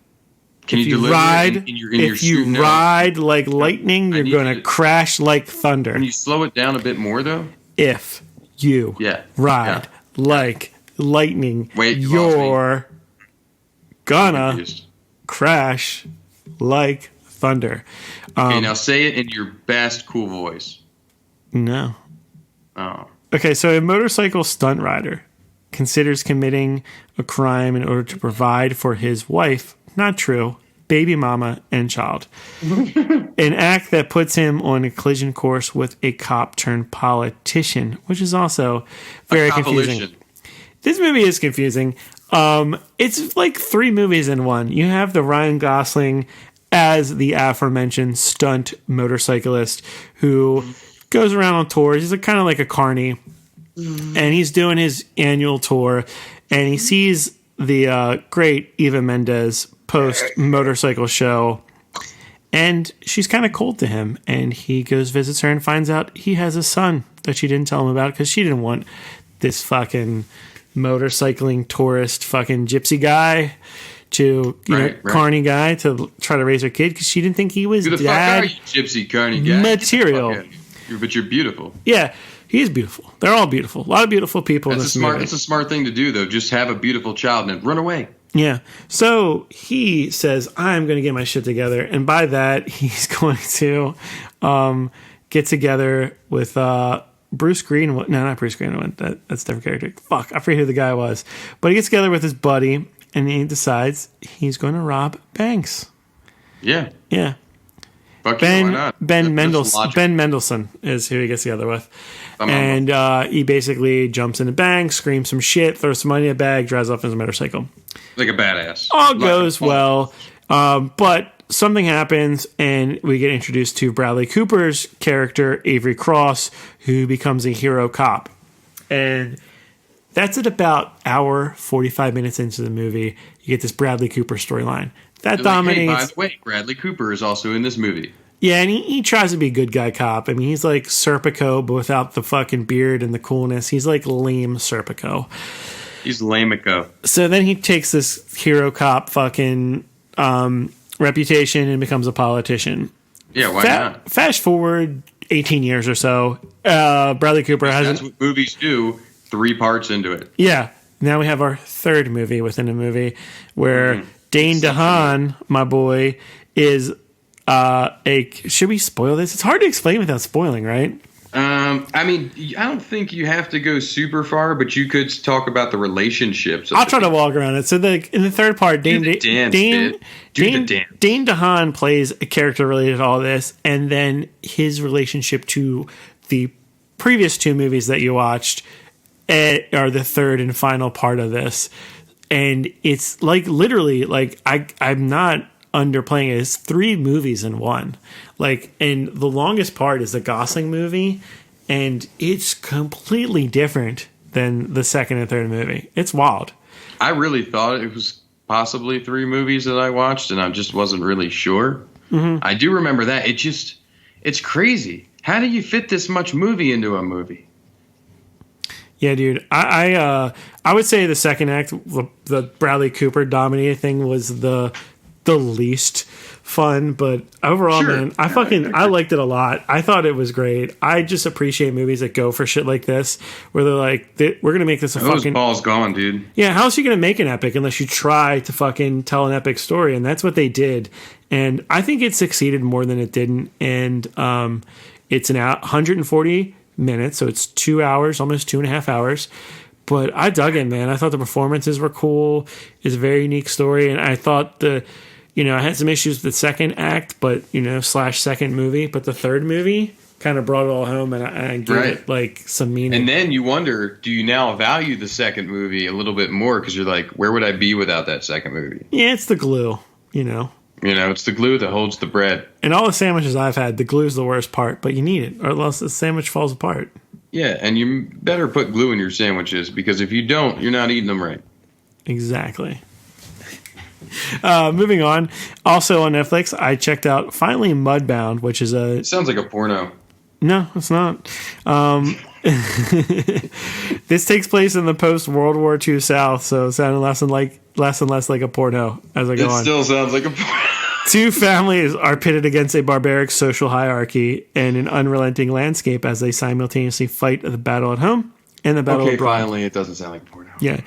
Can you deliver it in your if you ride like lightning, you're going to crash like thunder. Can you slow it down a bit more, though? If you ride like lightning, you're gonna crash like thunder. Okay, now say it in your best cool voice. No. Oh. Okay, so a motorcycle stunt rider considers committing a crime in order to provide for his wife, not true, baby mama, and child. An act that puts him on a collision course with a cop turned politician, which is also very confusing. This movie is confusing. It's like 3 movies in one. You have the Ryan Gosling as the aforementioned stunt motorcyclist who goes around on tours. He's kind of like a carny. And he's doing his annual tour. And he sees the great Eva Mendes post motorcycle show. And she's kind of cold to him. And he goes, visits her, and finds out he has a son that she didn't tell him about because she didn't want this fucking motorcycling tourist fucking gypsy guy to, carny guy to try to raise her kid because she didn't think he was Who the dad fuck are you, gypsy carny guy? material. But you're beautiful. Yeah, he's beautiful. They're all beautiful. A lot of beautiful people in this movie. That's a smart thing to do, though. Just have a beautiful child and run away. Yeah. So he says, I'm going to get my shit together. And by that, he's going to get together with Bruce Greenwood. No, not Bruce Greenwood. That's a different character. Fuck, I forget who the guy was. But he gets together with his buddy, and he decides he's going to rob banks. Yeah. Yeah. Fuck yeah, why not? Ben Mendelsohn is who he gets together with. And he basically jumps in a bank, screams some shit, throws some money in a bag, drives off his motorcycle. Like a badass. All goes well. But something happens, and we get introduced to Bradley Cooper's character, Avery Cross, who becomes a hero cop. And that's at about hour 45 minutes into the movie. You get this Bradley Cooper storyline. That dominates. Hey, by the way, Bradley Cooper is also in this movie. Yeah, and he tries to be a good guy cop. I mean, he's like Serpico, but without the fucking beard and the coolness. He's like lame Serpico. He's lame-ico. So then he takes this hero cop fucking reputation and becomes a politician. Yeah, why not? Fast forward 18 years or so. Bradley Cooper hasn't... That's what movies do, 3 parts into it. Yeah. Now we have our third movie within a movie where Dane DeHaan, my boy, is... should we spoil this? It's hard to explain without spoiling, right? I mean, I don't think you have to go super far, but you could talk about the relationships. I'll try to walk around it. So in the third part, Dane DeHaan plays a character related to all this, and then his relationship to the previous 2 movies that you watched are the third and final part of this. And it's like literally like I'm not underplaying it. It's 3 movies in one. Like, and the longest part is the Gosling movie, and it's completely different than the second and third movie. It's wild. I really thought it was possibly 3 movies that I watched, and I just wasn't really sure. Mm-hmm. I do remember that. It's crazy. How do you fit this much movie into a movie? Yeah, dude. I would say the second act, the Bradley Cooper dominated thing was the least fun, but overall, sure. Man, I liked it a lot. I thought it was great. I just appreciate movies that go for shit like this, where they're like, we're gonna make this a fucking balls gone, dude. Yeah, how else are you gonna make an epic unless you try to fucking tell an epic story? And that's what they did. And I think it succeeded more than it didn't. And it's 140 minutes, so it's 2 hours, almost 2.5 hours. But I dug it, man. I thought the performances were cool. It's a very unique story, and I thought I had some issues with the second act, but / second movie. But the third movie kind of brought it all home, and I gave it like some meaning. And then you wonder, do you now value the second movie a little bit more because you're like, where would I be without that second movie? Yeah, it's the glue, it's the glue that holds the bread. And all the sandwiches I've had, the glue's the worst part, but you need it, or else the sandwich falls apart. Yeah, and you better put glue in your sandwiches, because if you don't, you're not eating them right. Exactly. Moving on. Also on Netflix, I checked out finally Mudbound, which is It sounds like a porno. No, it's not. This takes place in the post-World War II South, so it sounded less and less like a porno as I go on. It still sounds like a porno. 2 families are pitted against a barbaric social hierarchy and an unrelenting landscape as they simultaneously fight the battle at home and the battle abroad. Finally, it doesn't sound like porno. Yeah.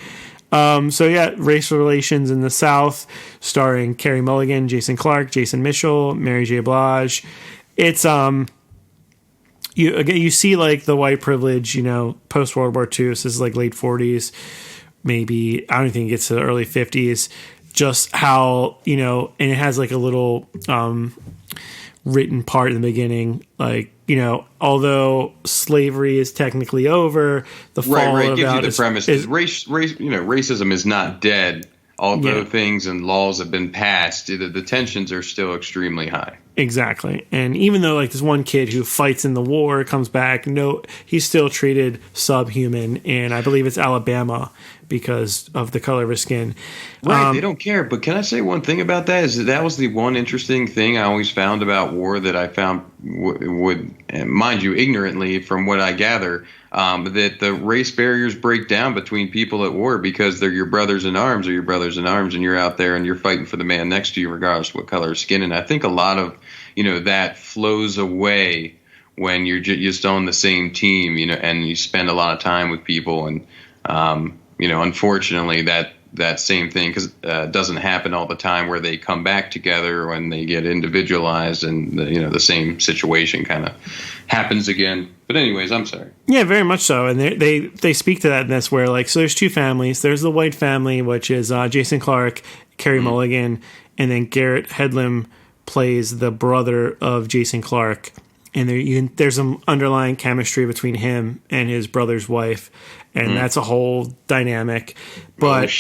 Racial relations in the South, starring Carey Mulligan, Jason Clarke, Jason Mitchell, Mary J. Blige. It's you see like the white privilege, post World War II. So this is like late 40s, maybe. I don't think it gets to the early 50s. Just how, and it has like a little written part in the beginning, like, although slavery is technically over, the fall right. Gives you the premise is race, racism is not dead, although things and laws have been passed. The tensions are still extremely high. Exactly. And even though like this one kid who fights in the war comes back, no, he's still treated subhuman, and I believe it's Alabama because of the color of his skin. Right, they don't care. But can I say one thing about that? Is that was the one interesting thing I always found about war that I found would, mind you, ignorantly from what I gather, that the race barriers break down between people at war because they're your brothers in arms, and you're out there and you're fighting for the man next to you regardless of what color of skin. And I think a lot of that flows away when you're just on the same team, and you spend a lot of time with people. And, unfortunately that same thing doesn't happen all the time where they come back together when they get individualized, and the same situation kind of happens again. But anyways, I'm sorry. Yeah, very much so. And they speak to that in this where so there's two families. There's the white family, which is Jason Clarke, Carey Mulligan, and then Garrett Hedlund plays the brother of Jason Clarke, and there's some underlying chemistry between him and his brother's wife, and that's a whole dynamic. But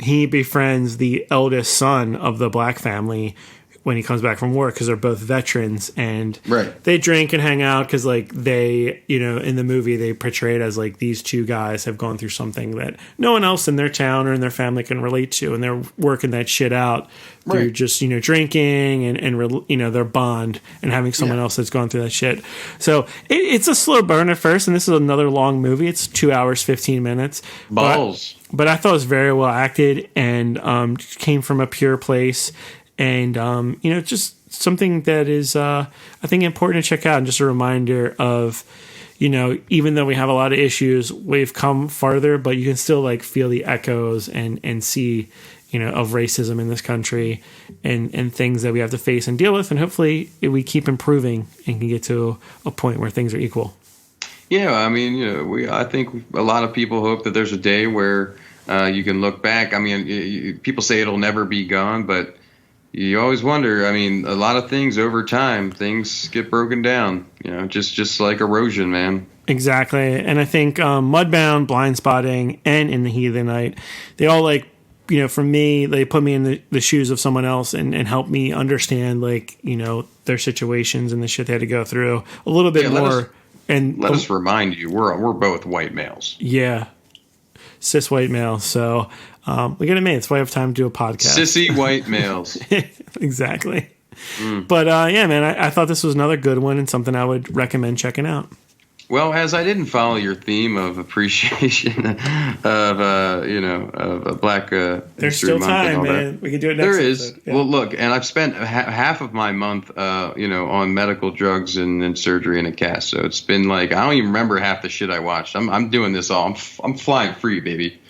he befriends the eldest son of the black family when he comes back from war because they're both veterans, and they drink and hang out because they in the movie they portray it as these two guys have gone through something that no one else in their town or in their family can relate to, and they're working that shit out through just drinking and their bond and having someone else that's gone through that shit. So it's a slow burn at first, and this is another long movie. It's 2 hours 15 minutes. Balls. But I thought it was very well acted and came from a pure place. And, just something that is, I think, important to check out, and just a reminder of, even though we have a lot of issues, we've come farther, but you can still feel the echoes and see, of racism in this country and things that we have to face and deal with. And hopefully we keep improving and can get to a point where things are equal. Yeah. I mean, I think a lot of people hope that there's a day where you can look back. I mean, people say it'll never be gone, but you always wonder. I mean, a lot of things over time, things get broken down, just like erosion, man. Exactly. And I think Mudbound, Blindspotting, and In the Heat of the Night, they all for me, they put me in the shoes of someone else and help me understand their situations and the shit they had to go through a little bit more. Let us remind you, we're both white males. Yeah. Cis white males. So we got to admit, it's why I have time to do a podcast. Sissy white males. Exactly. But yeah, man, I thought this was another good one and something I would recommend checking out. Well, as I didn't follow your theme of appreciation of a Black there's still time, man. We can do it next. There is. Yeah. Well, look, and I've spent half of my month, on medical drugs and surgery in a cast. So it's been I don't even remember half the shit I watched. I'm doing this all. I'm flying free, baby.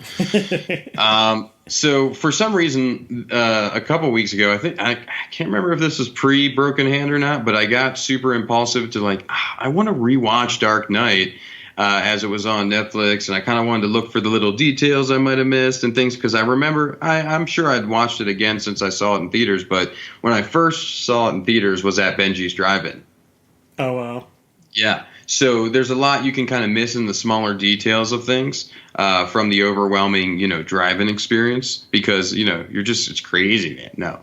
So for some reason, a couple weeks ago, I can't remember if this was pre-Broken Hand or not, but I got super impulsive to I want to rewatch Dark Knight as it was on Netflix, and I kind of wanted to look for the little details I might have missed and things because I remember I'm sure I'd watched it again since I saw it in theaters, but when I first saw it in theaters was at Benji's Drive-In. Oh wow! Yeah. So there's a lot you can kind of miss in the smaller details of things from the overwhelming, drive-in experience because, it's crazy, man. No.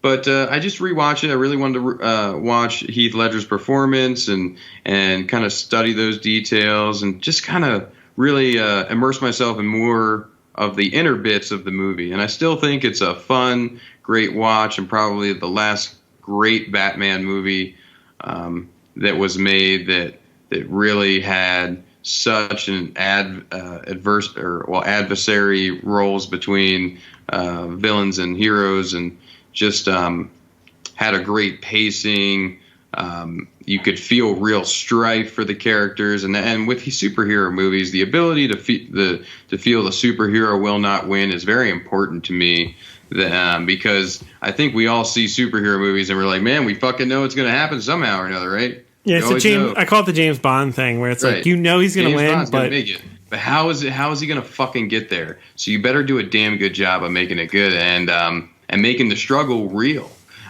But I just rewatched it. I really wanted to watch Heath Ledger's performance and kind of study those details and just kind of really immerse myself in more of the inner bits of the movie. And I still think it's a fun, great watch and probably the last great Batman movie that was made that really had such an adversary roles between villains and heroes, and just had a great pacing. You could feel real strife for the characters, and with superhero movies, the ability to feel the superhero will not win is very important to me. Because I think we all see superhero movies and we're like, man, we fucking know it's going to happen somehow or another, right? Yeah, it's I call it the James Bond thing, where it's right. He's going to win, Bond's but make it. But how is he going to fucking get there? So you better do a damn good job of making it good and making the struggle real.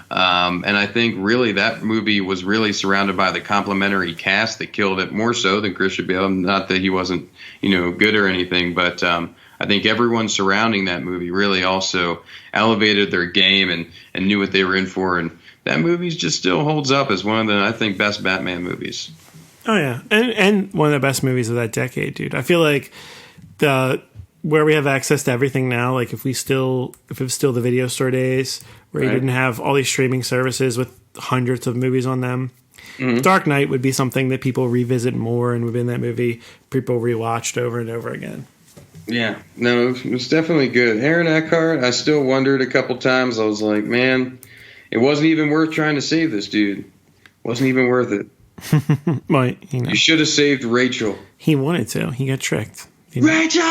And I think really that movie was really surrounded by the complimentary cast that killed it more so than Christian Bale. Not that he wasn't, good or anything, but I think everyone surrounding that movie really also elevated their game and knew what they were in for. And that movie just still holds up as one of the, I think, best Batman movies. Oh yeah, and one of the best movies of that decade, dude. I feel like where we have access to everything now, like if it was still the video store days where you didn't have all these streaming services with hundreds of movies on them. Mm-hmm. Dark Knight would be something that people revisit more, and within that movie, people rewatched over and over again. Yeah, no, it was definitely good. Aaron Eckhart, I still wondered a couple times. I was like, man, it wasn't even worth trying to save this dude. Wasn't even worth it. Well, you should have saved Rachel. He wanted to. He got tricked. Rachel!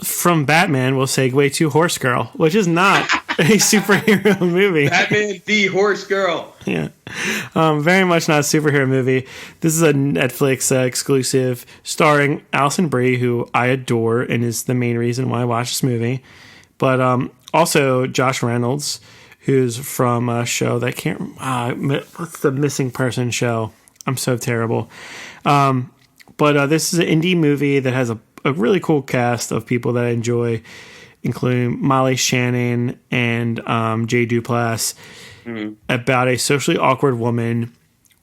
From Batman, we'll segue to Horse Girl, which is not a superhero movie. Batman the Horse Girl. Yeah. Very much not a superhero movie. This is a Netflix exclusive starring Alison Brie, who I adore and is the main reason why I watch this movie. But also Josh Reynolds, who's from a show that what's the Missing Person show? I'm so terrible. But this is an indie movie that has a really cool cast of people that I enjoy, including Molly Shannon and Jay Duplass, about a socially awkward woman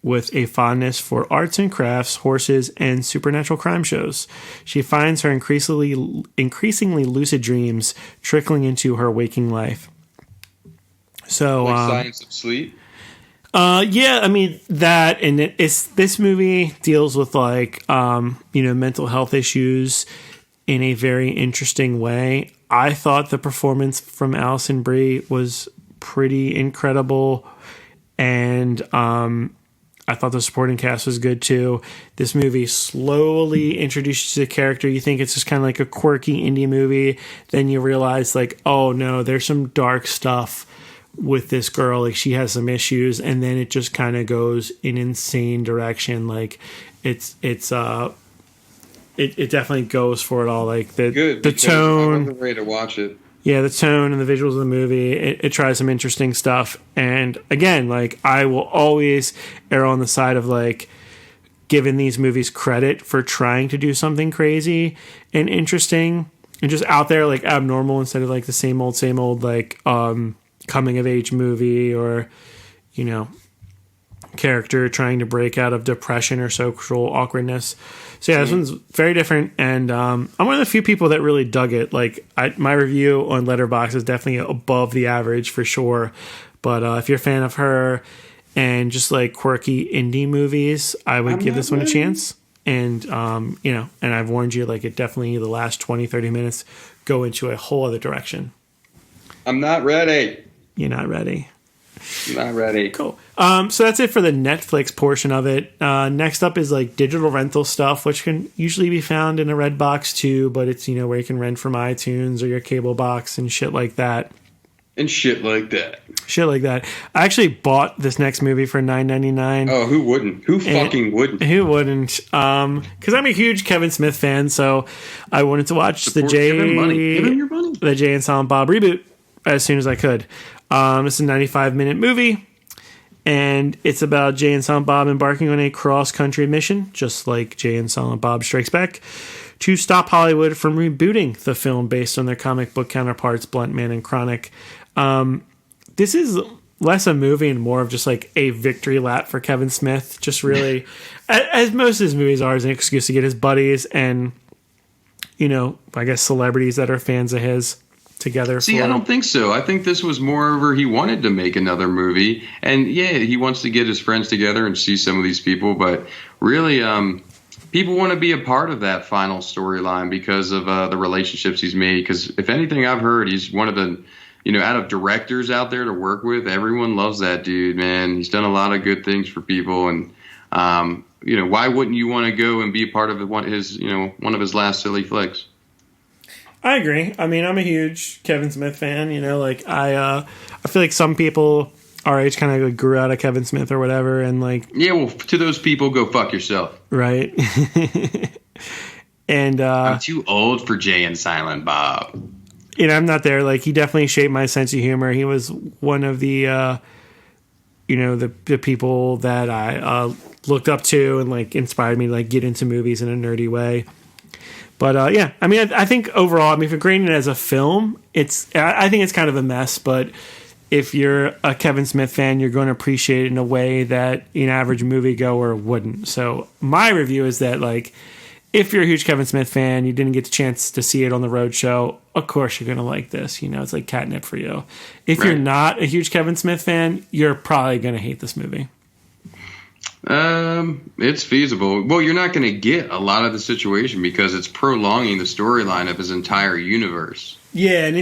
with a fondness for arts and crafts, horses, and supernatural crime shows. She finds her increasingly lucid dreams trickling into her waking life. So, like Science of Sleep? Yeah, I mean that, and this movie deals with mental health issues in a very interesting way. I thought the performance from Alison Brie was pretty incredible, and I thought the supporting cast was good too. This movie slowly introduces the character. You think it's just kind of like a quirky indie movie, then you realize oh no, there's some dark stuff with this girl. Like she has some issues, and then it just kind of goes in insane direction. Like it definitely goes for it all. Like the tone. I wasn't ready to watch it. Yeah, the tone and the visuals of the movie, it tries some interesting stuff. And again, I will always err on the side of giving these movies credit for trying to do something crazy and interesting and just out there, abnormal, instead of the same old coming of age movie or, character trying to break out of depression or social awkwardness. So yeah, this one's very different, and I'm one of the few people that really dug it. My review on Letterboxd is definitely above the average for sure. But if you're a fan of her and just quirky indie movies, I would give this one a chance. And and I've warned you, it definitely the last 20-30 minutes go into a whole other direction. I'm not ready. You're not ready. Not ready. Cool. So that's it for the Netflix portion of it. Next up is digital rental stuff, which can usually be found in a Redbox too, but it's where you can rent from iTunes or your cable box and shit like that. Shit like that. I actually bought this next movie for $9.99. Oh, who wouldn't? Who fucking wouldn't? Who wouldn't? Because I'm a huge Kevin Smith fan, so I wanted to watch the Jay and Silent Bob reboot as soon as I could. It's a 95-minute movie, and it's about Jay and Silent Bob embarking on a cross-country mission, just like Jay and Silent Bob Strikes Back, to stop Hollywood from rebooting the film based on their comic book counterparts, Blunt Man and Chronic. This is less a movie and more of just a victory lap for Kevin Smith. Just really, as most of his movies are, as an excuse to get his buddies and, I guess celebrities that are fans of his together. See, I don't think so. I think this was moreover he wanted to make another movie, and yeah, he wants to get his friends together and see some of these people, but really people want to be a part of that final storyline because of the relationships he's made. Because if anything I've heard, he's one of the out of directors out there to work with, everyone loves that dude, man. He's done a lot of good things for people, and why wouldn't you want to go and be a part of one of his last silly flicks? I agree. I mean, I'm a huge Kevin Smith fan. I feel like some people our age kind of grew out of Kevin Smith or whatever, and yeah. Well, to those people, go fuck yourself. Right. And I'm too old for Jay and Silent Bob. I'm not there. He definitely shaped my sense of humor. He was one of the the people that I looked up to and inspired me to get into movies in a nerdy way. But yeah, I mean, I think overall, I mean, if you're grading it as a film, I think it's kind of a mess. But if you're a Kevin Smith fan, you're going to appreciate it in a way that an average moviegoer wouldn't. So my review is that, like, if you're a huge Kevin Smith fan, you didn't get the chance to see it on the roadshow, of course you're going to like this. You know, it's like catnip for you. If you're not a huge Kevin Smith fan, you're probably going to hate this movie. It's feasible. Well, you're not going to get a lot of the situation because it's prolonging the storyline of his entire universe. Yeah, and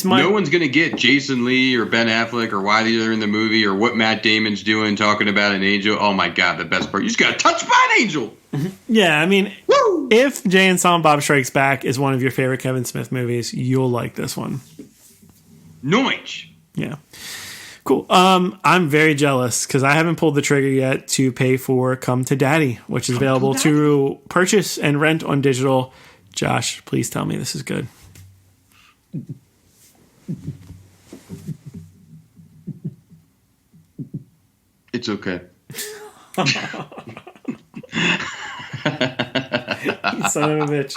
no one's going to get Jason Lee or Ben Affleck or why they're in the movie or what Matt Damon's doing talking about an angel. Oh my God, the best part. You just got touched by an angel. Yeah, I mean, if Jay and Silent Bob Strikes Back is one of your favorite Kevin Smith movies, you'll like this one. Noich. Yeah. Cool. I'm very jealous because I haven't pulled the trigger yet to pay for Come to Daddy, which is available to purchase and rent on digital. Josh, please tell me this is good. It's okay. You son of a bitch.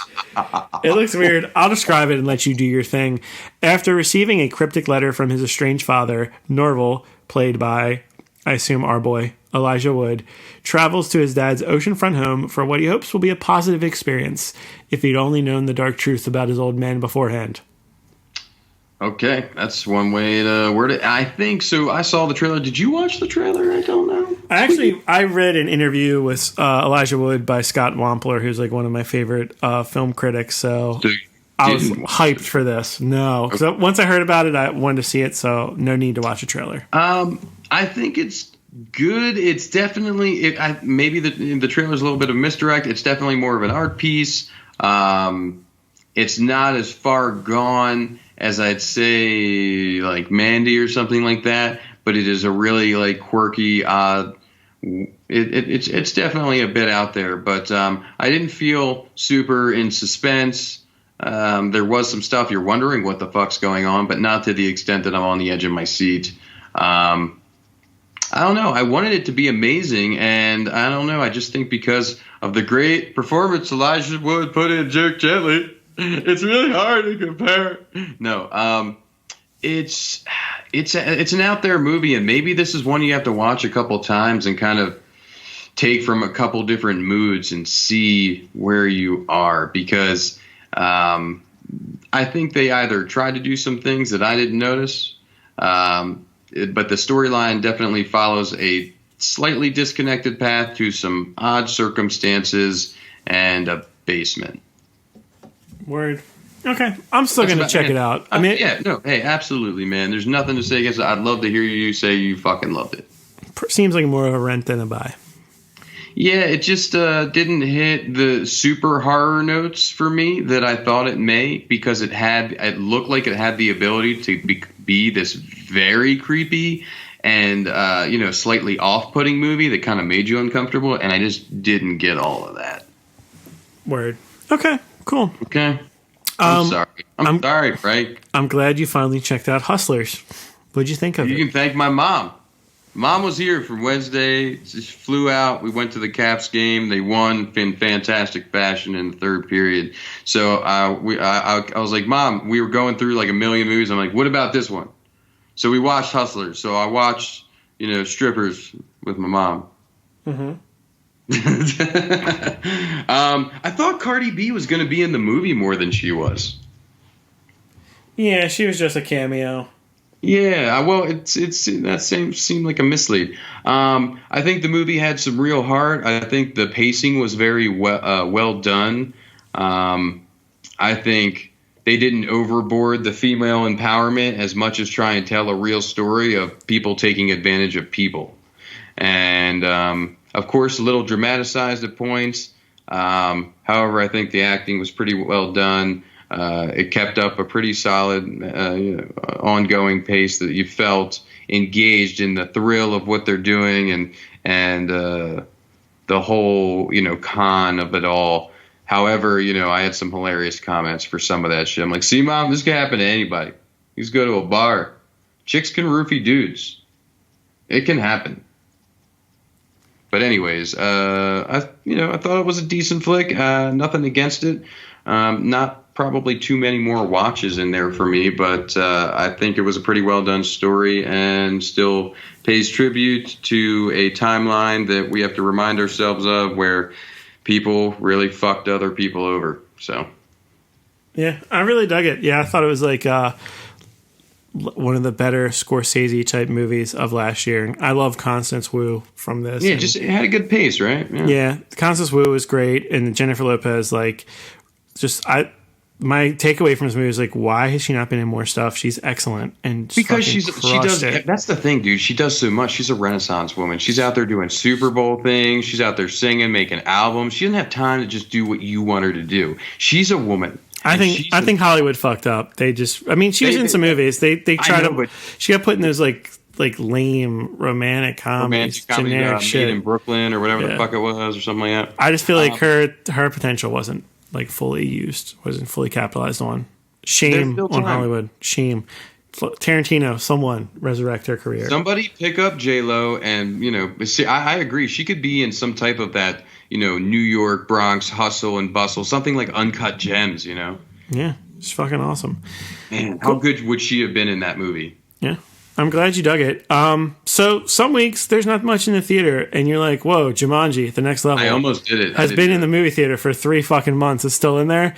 It looks weird. I'll describe it and let you do your thing. After receiving a cryptic letter from his estranged father, Norval, played by, I assume, our boy, Elijah Wood, travels to his dad's oceanfront home for what he hopes will be a positive experience if he'd only known the dark truth about his old man beforehand. Okay, that's one way to word it. I think so. I saw the trailer. Did you watch the trailer? I don't know. I read an interview with Elijah Wood by Scott Wampler, who's like one of my favorite film critics. So I was hyped for this. No, because once I heard about it, I wanted to see it. So no need to watch a trailer. I think it's good. It's definitely maybe the trailer's a little bit of misdirect. It's definitely more of an art piece. It's not as far gone as I'd say like Mandy or something like that, but it is a really like quirky, odd. It's definitely a bit out there, but I didn't feel super in suspense. There was some stuff you're wondering what the fuck's going on, but not to the extent that I'm on the edge of my seat. I don't know. I wanted it to be amazing, and I don't know. I just think because of the great performance Elijah Wood put in Jerk Gently, it's really hard to compare. No, it's an out there movie, and maybe this is one you have to watch a couple times and kind of take from a couple different moods and see where you are, because I think they either tried to do some things that I didn't notice, but the storyline definitely follows a slightly disconnected path to some odd circumstances and a basement. Word. Okay, I'm still going to check it out. I mean, hey, absolutely, man. There's nothing to say against it. I'd love to hear you say you fucking loved it. Seems like more of a rent than a buy. Yeah, it just didn't hit the super horror notes for me that I thought it may, because it looked like it had the ability to be this very creepy and slightly off-putting movie that kind of made you uncomfortable, and I just didn't get all of that. Word. Okay. Cool. Okay. I'm sorry. I'm sorry, Frank. I'm glad you finally checked out Hustlers. What'd you think of it? You can thank my mom. Mom was here from Wednesday. She flew out. We went to the Caps game. They won in fantastic fashion in the third period. So I was like, Mom, we were going through like a million movies. I'm like, what about this one? So we watched Hustlers. So I watched, Strippers with my mom. Mm-hmm. I thought Cardi B was going to be in the movie more than she was. Yeah, she was just a cameo. Yeah, well, seemed like a mislead. I think the movie had some real heart. I think the pacing was very well done. I think they didn't overboard the female empowerment as much as try and tell a real story of people taking advantage of people. And of course, a little dramatized at points. However, I think the acting was pretty well done. It kept up a pretty solid, ongoing pace that you felt engaged in the thrill of what they're doing and the whole, con of it all. However, I had some hilarious comments for some of that shit. I'm like, see, Mom, this can happen to anybody. You just go to a bar. Chicks can roofie dudes. It can happen. But anyways, I thought it was a decent flick. Nothing against it. Not probably too many more watches in there for me, but I think it was a pretty well done story and still pays tribute to a timeline that we have to remind ourselves of where people really fucked other people over. So, yeah, I really dug it. Yeah, I thought it was like one of the better Scorsese type movies of last year. I love Constance Wu from this. Yeah, just it had a good pace, right? Yeah, Constance Wu was great, and Jennifer Lopez, like, my takeaway from this movie is like, why has she not been in more stuff? She's excellent, and because she does. That's the thing, dude. She does so much. She's a Renaissance woman. She's out there doing Super Bowl things. She's out there singing, making albums. She doesn't have time to just do what you want her to do. She's a woman. I think Hollywood fucked up. They just, I mean, she was in some movies. They tried to. She got put in those like lame romantic comedies, generic shit in Brooklyn or whatever the fuck it was, or something like that. I just feel like her potential wasn't like fully used, wasn't fully capitalized on. Shame on Hollywood. Shame. Tarantino, someone resurrect her career. Somebody pick up J-Lo, and see, I agree. She could be in some type of that. New York, Bronx, hustle and bustle, something like Uncut Gems, Yeah, it's fucking awesome. Man, how good would she have been in that movie? Yeah, I'm glad you dug it. So some weeks there's not much in the theater, and you're like, whoa, Jumanji, the next level. I almost did it. Has been in the movie theater for 3 fucking months. It's still in there.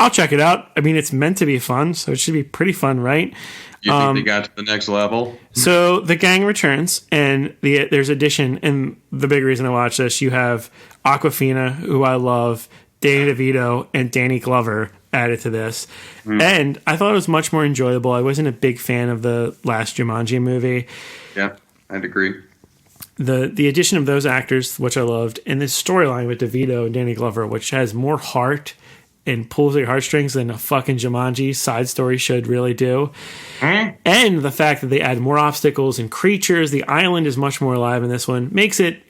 I'll check it out. I mean, it's meant to be fun, so it should be pretty fun, right? You think they got to the next level? So the gang returns, and there's addition. And the big reason I watch this, you have Awkwafina, who I love, Danny DeVito, and Danny Glover added to this. And I thought it was much more enjoyable. I wasn't a big fan of the last Jumanji movie. Yeah, I'd agree. The addition of those actors, which I loved, and this storyline with DeVito and Danny Glover, which has more heart and pulls at your heartstrings than a fucking Jumanji side story should really do. And the fact that they add more obstacles and creatures, the island is much more alive in this one, makes it,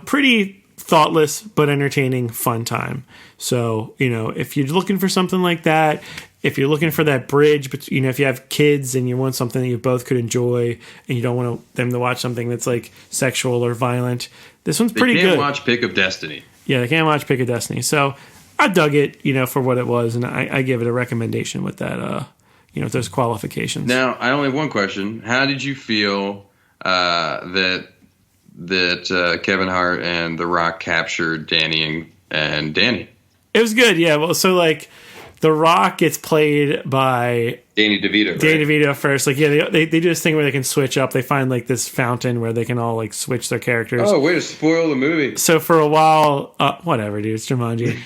pretty thoughtless but entertaining, fun time. So, if you're looking for something like that, if you're looking for that bridge, but if you have kids and you want something that you both could enjoy and you don't want them to watch something that's like sexual or violent, this one's pretty good. They can't watch Pick of Destiny. Yeah, they can't watch Pick of Destiny. So I dug it, for what it was, and I give it a recommendation with that, with those qualifications. Now, I only have one question. How did you feel that Kevin Hart and The Rock captured Danny and Danny? It was good, yeah. Well, so like The Rock gets played by Danny DeVito. Right? Danny DeVito first. Like, yeah, they do this thing where they can switch up. They find like this fountain where they can all like switch their characters. Oh, way to spoil the movie. So for a while, whatever, dude, it's Jumanji.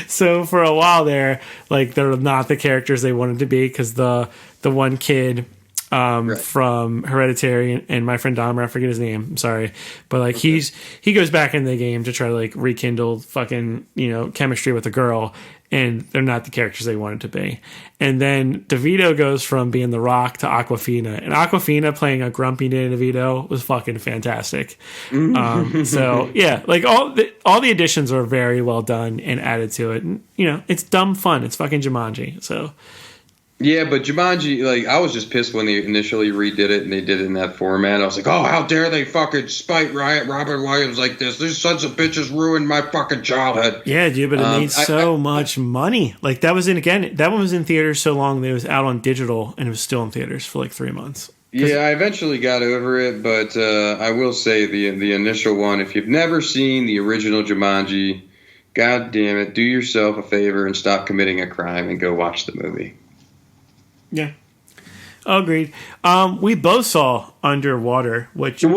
So for a while there, like they're not the characters they wanted to be because the one kid from Hereditary and My Friend Dahmer, I forget his name, I'm sorry, but like he goes back in the game to try to like rekindle fucking chemistry with a girl, and they're not the characters they wanted to be. And then DeVito goes from being The Rock to Awkwafina, and Awkwafina playing a grumpy Danny DeVito was fucking fantastic. So yeah, like all the additions are very well done and added to it, and it's dumb fun. It's fucking Jumanji. So yeah, but Jumanji, like, I was just pissed when they initially redid it and they did it in that format. I was like, oh, how dare they fucking spite Robert Williams like this? These sons of bitches ruined my fucking childhood. Yeah, dude, but it made so much money. Like, that one was in theaters so long that it was out on digital and it was still in theaters for like 3 months. Yeah, I eventually got over it, but I will say the initial one, if you've never seen the original Jumanji, god damn it, do yourself a favor and stop committing a crime and go watch the movie. Yeah. Agreed. We both saw Underwater, which is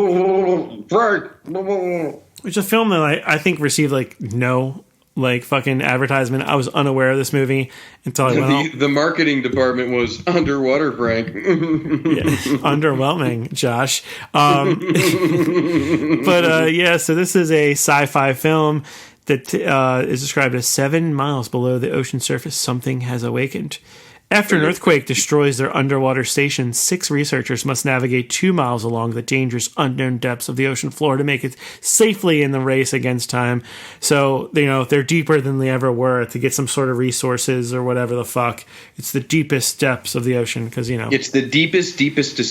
a film that I think received like no like fucking advertisement. I was unaware of this movie until I went home. The marketing department was underwater, Frank. Yeah, underwhelming, Josh. So this is a sci-fi film that is described as 7 miles below the ocean surface, something has awakened. After an earthquake destroys their underwater station, 6 researchers must navigate 2 miles along the dangerous unknown depths of the ocean floor to make it safely in the race against time. So, they're deeper than they ever were to get some sort of resources or whatever the fuck. It's the deepest depths of the ocean because, It's the deepest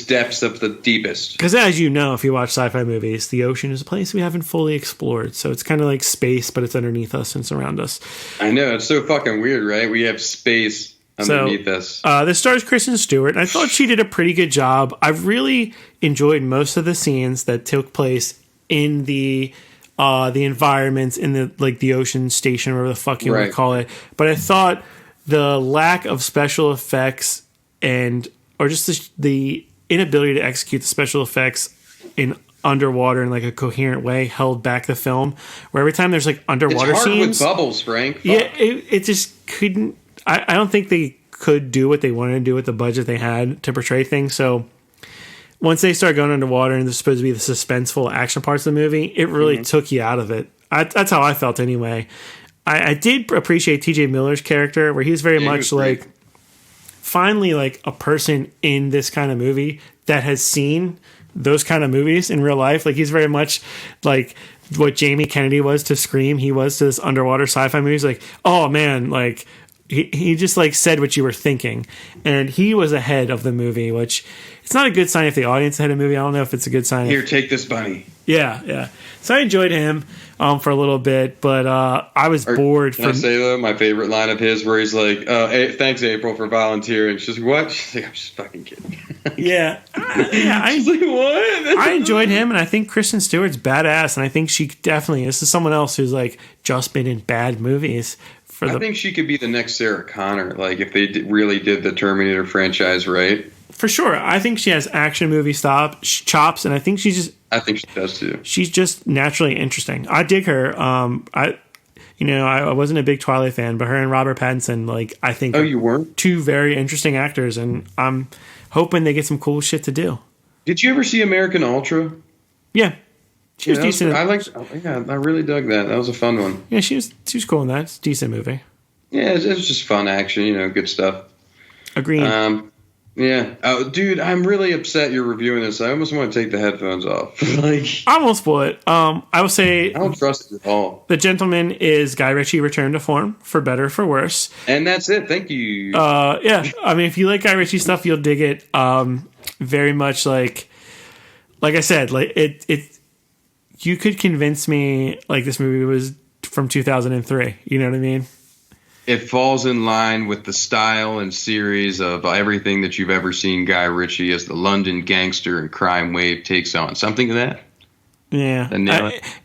depths of the deepest. Because as you know, if you watch sci-fi movies, the ocean is a place we haven't fully explored. So it's kind of like space, but it's underneath us and around us. I know. It's so fucking weird, right? We have space underneath us. This stars Kristen Stewart. I thought she did a pretty good job. I really enjoyed most of the scenes that took place in the environments in the ocean station, whatever the fuck you want to call it. But I thought the lack of special effects or just the inability to execute the special effects in underwater in like a coherent way held back the film. Where every time there's like underwater it's hard scenes with bubbles, Frank. Fuck. Yeah, it just couldn't. I don't think they could do what they wanted to do with the budget they had to portray things. So once they start going underwater and there's supposed to be the suspenseful action parts of the movie, it really took you out of it. That's how I felt anyway. I did appreciate TJ Miller's character, where he was very much like finally like a person in this kind of movie that has seen those kind of movies in real life. Like he's very much like what Jamie Kennedy was to Scream. He was to this underwater sci-fi movies. Like, oh man, like he just like said what you were thinking, and he was ahead of the movie, which it's not a good sign if the audience had a movie. I don't know if it's a good sign. Here, take this bunny. Yeah. So I enjoyed him for a little bit, but I was bored. Can I say though, my favorite line of his where he's like, "Thanks, April, for volunteering." She's like, "What?" She's like, "I'm just fucking kidding." Yeah. She's like, "What?" I enjoyed him, and I think Kristen Stewart's badass, and I think she definitely. This is someone else who's like just been in bad movies. I think she could be the next Sarah Connor, like if they really did the Terminator franchise right. For sure. I think she has action movie chops, and I think she's just... I think she does too. She's just naturally interesting. I dig her. I wasn't a big Twilight fan, but her and Robert Pattinson, like, I think... Oh, you weren't? 2 very interesting actors, and I'm hoping they get some cool shit to do. Did you ever see American Ultra? Yeah. She was decent. I really dug that. That was a fun one. Yeah, she was cool in that. It's a decent movie. Yeah, it was just fun action, good stuff. Agreed. Yeah. Oh, dude, I'm really upset you're reviewing this. I almost want to take the headphones off. I almost would. I will say... I don't trust it at all. The Gentleman is Guy Ritchie returned to form, for better or for worse. And that's it. Thank you. Yeah. I mean, if you like Guy Ritchie stuff, you'll dig it. Very much like I said, like it you could convince me like this movie was from 2003. You know what I mean? It falls in line with the style and series of everything that you've ever seen Guy Ritchie as the London gangster and crime wave takes on. Something of that? Yeah.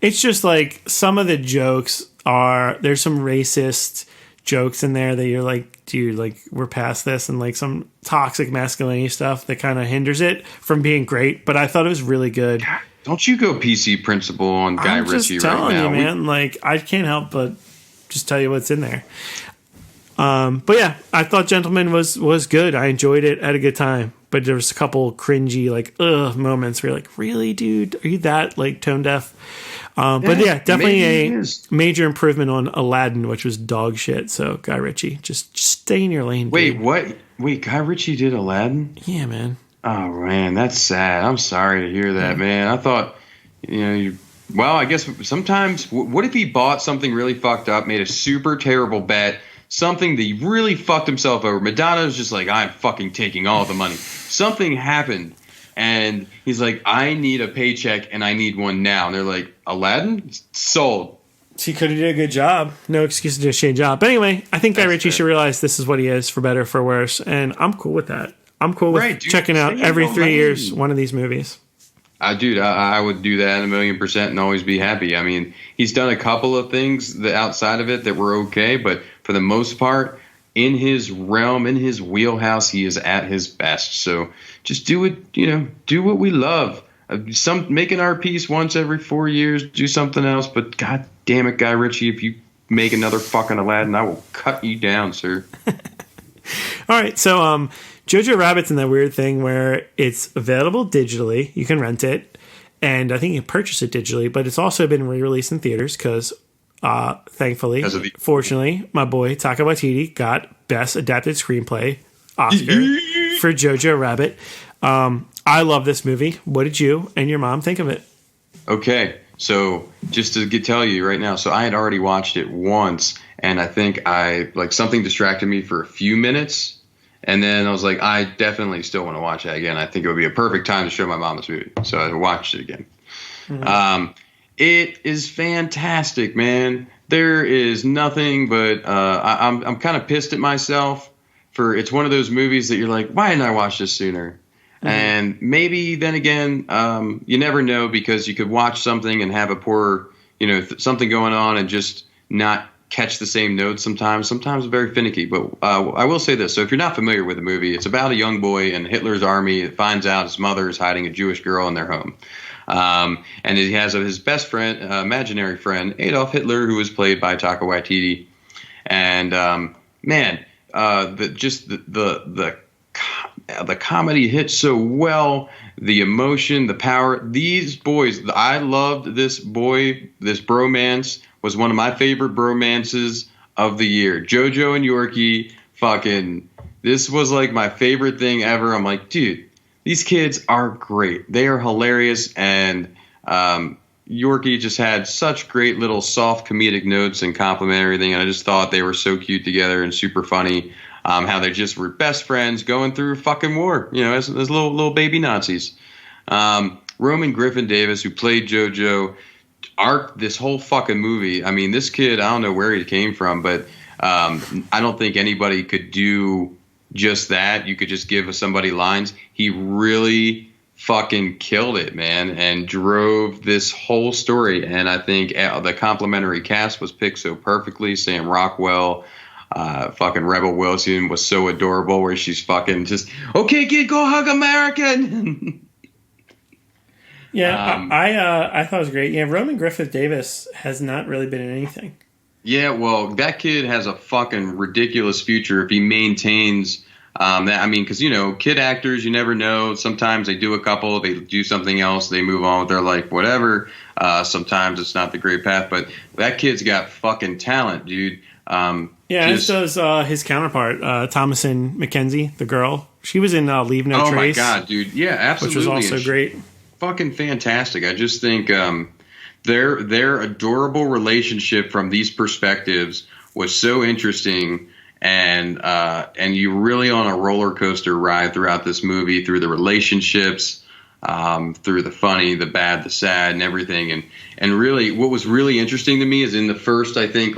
It's just like some of the jokes there's some racist jokes in there that you're like, dude, like we're past this, and like some toxic masculinity stuff that kind of hinders it from being great. But I thought it was really good. God, don't you go PC principal on Guy Ritchie right now? I'm just telling you, man. Like I can't help but just tell you what's in there. But yeah, I thought Gentleman was good. I enjoyed it. I had a good time. But there was a couple cringy like moments where you're like, really, dude, are you that like tone deaf? But yeah, definitely a major improvement on Aladdin, which was dog shit. So Guy Ritchie, just stay in your lane. Wait, dude. what? Wait, Guy Ritchie did Aladdin? Yeah, man. Oh man, that's sad. I'm sorry to hear that, man. I thought, well, I guess sometimes, what if he bought something really fucked up, made a super terrible bet, something that he really fucked himself over. Madonna was just like, I'm fucking taking all the money. Something happened, and he's like, I need a paycheck, and I need one now. And they're like, Aladdin? Sold. He could have did a good job. No excuse to do a shitty job. But anyway, I think Guy Ritchie should realize this is what he is, for better or for worse, and I'm cool with that. I'm cool with checking out every 3 years one of these movies. I would do that 1,000,000% and always be happy. I mean, he's done a couple of things outside of it that were okay, but for the most part, in his realm, in his wheelhouse, he is at his best. So just do it, do what we love. Making our piece once every 4 years, do something else. But God damn it, Guy Ritchie, if you make another fucking Aladdin, I will cut you down, sir. All right, so Jojo Rabbit's in that weird thing where it's available digitally. You can rent it, and I think you can purchase it digitally, but it's also been re-released in theaters because, thankfully, fortunately, my boy Taika Waititi got Best Adapted Screenplay Oscar for Jojo Rabbit. I love this movie. What did you and your mom think of it? Okay, so just to tell you right now, so I had already watched it once, and I think something distracted me for a few minutes, and then I was like, I definitely still want to watch that again. I think it would be a perfect time to show my mom this movie, so I watched it again. Mm-hmm. It is fantastic, man. There is nothing but I'm kind of pissed at myself for it's one of those movies that you're like, why didn't I watch this sooner? Mm-hmm. And maybe then again, you never know, because you could watch something and have a poor, something going on and just not catch the same notes sometimes. Sometimes very finicky. But I will say this. So if you're not familiar with the movie, it's about a young boy in Hitler's army that finds out his mother is hiding a Jewish girl in their home. And he has his best friend, imaginary friend, Adolf Hitler, who was played by Taika Waititi. And the comedy hits so well, the emotion, the power. These boys, I loved this bromance was one of my favorite bromances of the year. Jojo and Yorkie, this was like my favorite thing ever. I'm like, dude, these kids are great. They are hilarious. And Yorkie just had such great little soft comedic notes and compliment everything. And I just thought they were so cute together and super funny. How they just were best friends going through fucking war, as little baby Nazis. Roman Griffin Davis, who played JoJo, this whole fucking movie. I mean, this kid, I don't know where he came from, but I don't think anybody could do just that. You could just give somebody lines. He really fucking killed it, man, and drove this whole story. And I think the complimentary cast was picked so perfectly. Sam Rockwell. Fucking Rebel Wilson was so adorable, where she's fucking just, okay, kid, go hug American. Yeah, I thought it was great. Yeah, Roman Griffith Davis has not really been in anything. Yeah, well, that kid has a fucking ridiculous future if he maintains that. I mean, because, kid actors, you never know. Sometimes they do a couple, they do something else, they move on with their life, whatever. Sometimes it's not the great path, but that kid's got fucking talent, dude. As does his counterpart, Thomasin McKenzie, the girl. She was in Leave No Trace. Oh my god, dude! Yeah, absolutely, which was also great. Fucking fantastic. I just think their adorable relationship from these perspectives was so interesting, and you really on a roller coaster ride throughout this movie, through the relationships, through the funny, the bad, the sad, and everything. And really, what was really interesting to me is in the first, I think,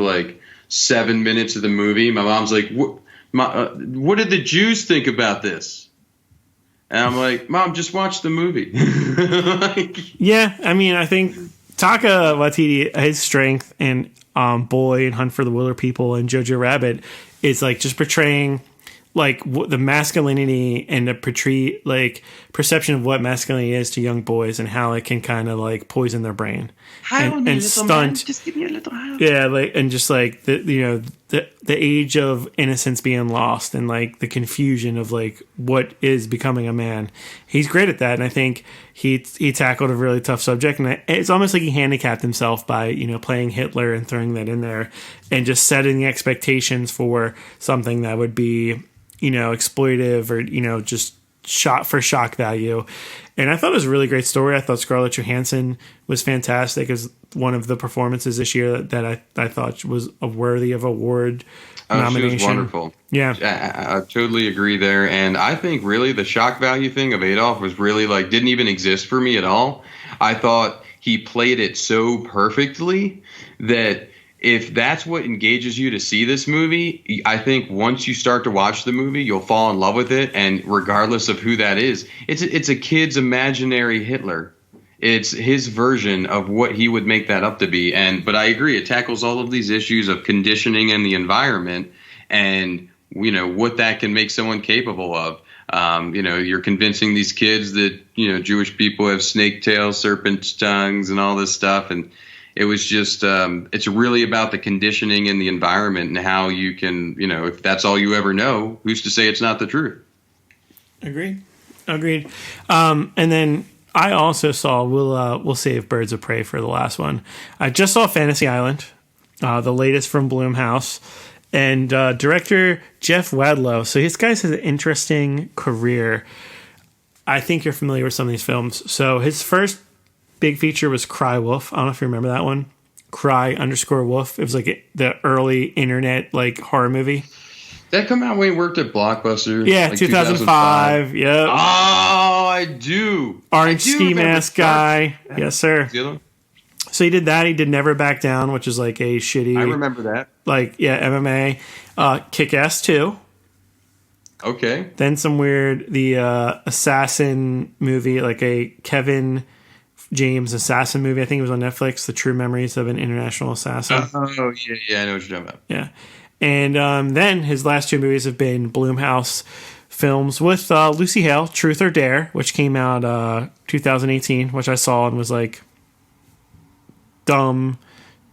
7 minutes of the movie, my mom's like, what did the Jews think about this? And I'm like, Mom, just watch the movie. Yeah, I mean, I think Taika Waititi, his strength in Boy and Hunt for the Wilder People and Jojo Rabbit is just portraying the masculinity and the perception of what masculinity is to young boys and how it can kind of poison their brain and stunt. Man. Just give me a little help. Yeah, and just the age of innocence being lost and the confusion of what is becoming a man. He's great at that, and I think he tackled a really tough subject, and it's almost like he handicapped himself by playing Hitler and throwing that in there and just setting the expectations for something that would be exploitive or just shot for shock value. And I thought it was a really great story. I thought Scarlett Johansson was fantastic as one of the performances this year that I thought was worthy of award nomination. She was wonderful. Yeah. I totally agree there. And I think really the shock value thing of Adolf was really didn't even exist for me at all. I thought he played it so perfectly that if that's what engages you to see this movie, I think once you start to watch the movie, you'll fall in love with it. And regardless of who that is, it's a kid's imaginary Hitler. It's his version of what he would make that up to be. But I agree, it tackles all of these issues of conditioning and the environment and, what that can make someone capable of. You're convincing these kids that, Jewish people have snake tails, serpent tongues, and all this stuff. And it was just, it's really about the conditioning and the environment and how you can, if that's all you ever know, who's to say it's not the truth? Agreed. And then I also saw, we'll save Birds of Prey for the last one. I just saw Fantasy Island, the latest from Blumhouse. and director Jeff Wadlow. So this guy's has an interesting career. I think you're familiar with some of these films. So his first big feature was Cry Wolf. I don't know if you remember that one. Cry_Wolf. It was like the early internet like horror movie. That come out when he worked at Blockbuster? Yeah, like 2005. Yep. Oh, I do. Orange ski mask guy. Yes, sir. So he did that. He did Never Back Down, which is like a shitty. I remember that. Like, yeah, MMA. Kick-Ass 2. Okay. Then some weird, the assassin movie, like a Kevin James assassin movie. I think it was on Netflix, The True Memories of an International Assassin. Oh, yeah, I know what you're talking about. Yeah. And then his last two movies have been Blumhouse films with Lucy Hale, Truth or Dare, which came out 2018, which I saw and was like dumb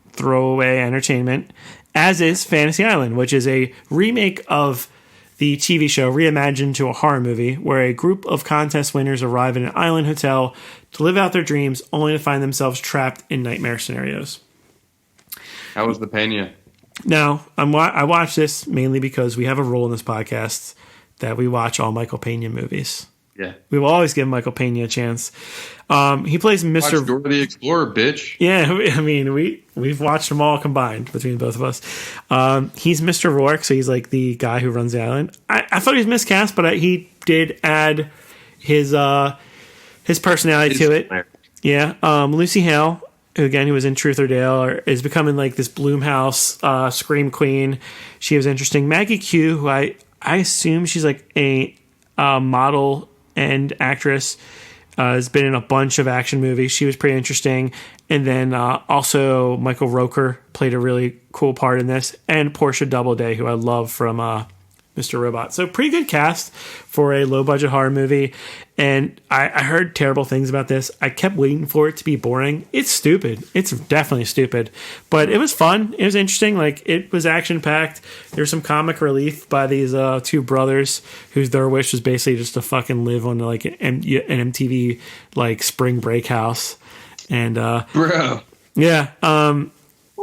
throwaway entertainment, as is Fantasy Island, which is a remake of the TV show reimagined to a horror movie where a group of contest winners arrive in an island hotel to live out their dreams only to find themselves trapped in nightmare scenarios. How was the Pena? Now, I watch this mainly because we have a rule in this podcast that we watch all Michael Pena movies. Yeah. We will always give Michael Pena a chance. He plays Mr. Watch Dora the Explorer, bitch. Yeah, I mean, we've watched them all combined between both of us. He's Mr. Rourke, so he's like the guy who runs the island. I thought he was miscast, but he did add his personality to it. Yeah. Lucy Hale, who again, who was in Truth or Dare, is becoming like this Blumhouse scream queen. She was interesting. Maggie Q, who I assume she's like a model and actress, has been in a bunch of action movies. She was pretty interesting. And then also Michael Roker played a really cool part in this. And Portia Doubleday, who I love from Mr. Robot. So pretty good cast for a low-budget horror movie. And I heard terrible things about this. I kept waiting for it to be boring. It's stupid. It's definitely stupid. But it was fun. It was interesting. Like, it was action-packed. There was some comic relief by these two brothers whose their wish was basically just to fucking live on like an MTV like spring break house. And bro. Yeah.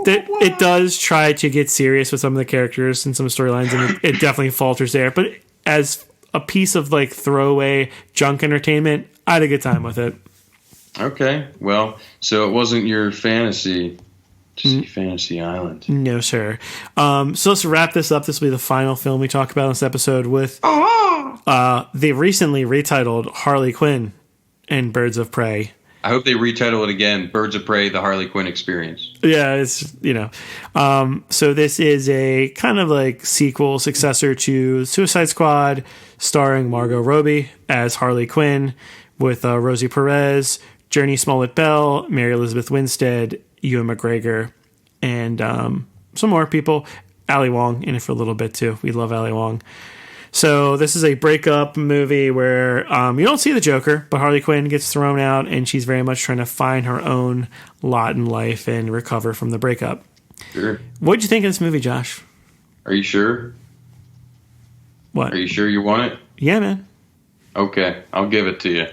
It does try to get serious with some of the characters and some storylines, and it definitely falters there. But as a piece of like throwaway junk entertainment, I had a good time with it. Okay, well, so it wasn't your fantasy to see Fantasy Island? No, sir. So let's wrap this up. This will be the final film we talk about in this episode with the recently retitled Harley Quinn and Birds of Prey. I hope they retitle it again, Birds of Prey, The Harley Quinn Experience. Yeah, it's, so this is a kind of like sequel, successor to Suicide Squad, starring Margot Robbie as Harley Quinn, with Rosie Perez, Journey Smollett-Bell, Mary Elizabeth Winstead, Ewan McGregor, and some more people. Ali Wong in it for a little bit, too. We love Ali Wong. So this is a breakup movie where you don't see the Joker, but Harley Quinn gets thrown out, and she's very much trying to find her own lot in life and recover from the breakup. Sure. What'd you think of this movie, Josh? Are you sure? What? Are you sure you want it? Yeah, man. Okay, I'll give it to you.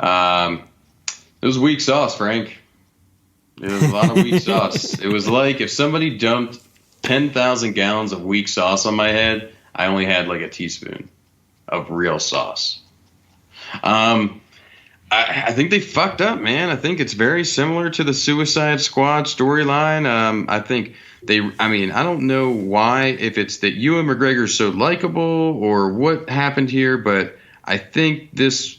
It was weak sauce, Frank. It was a lot of weak sauce. It was like if somebody dumped 10,000 gallons of weak sauce on my head, I only had like a teaspoon of real sauce. I think they fucked up, man. I think it's very similar to the Suicide Squad storyline. I think I don't know why, if it's that Ewan McGregor's so likable or what happened here, but I think this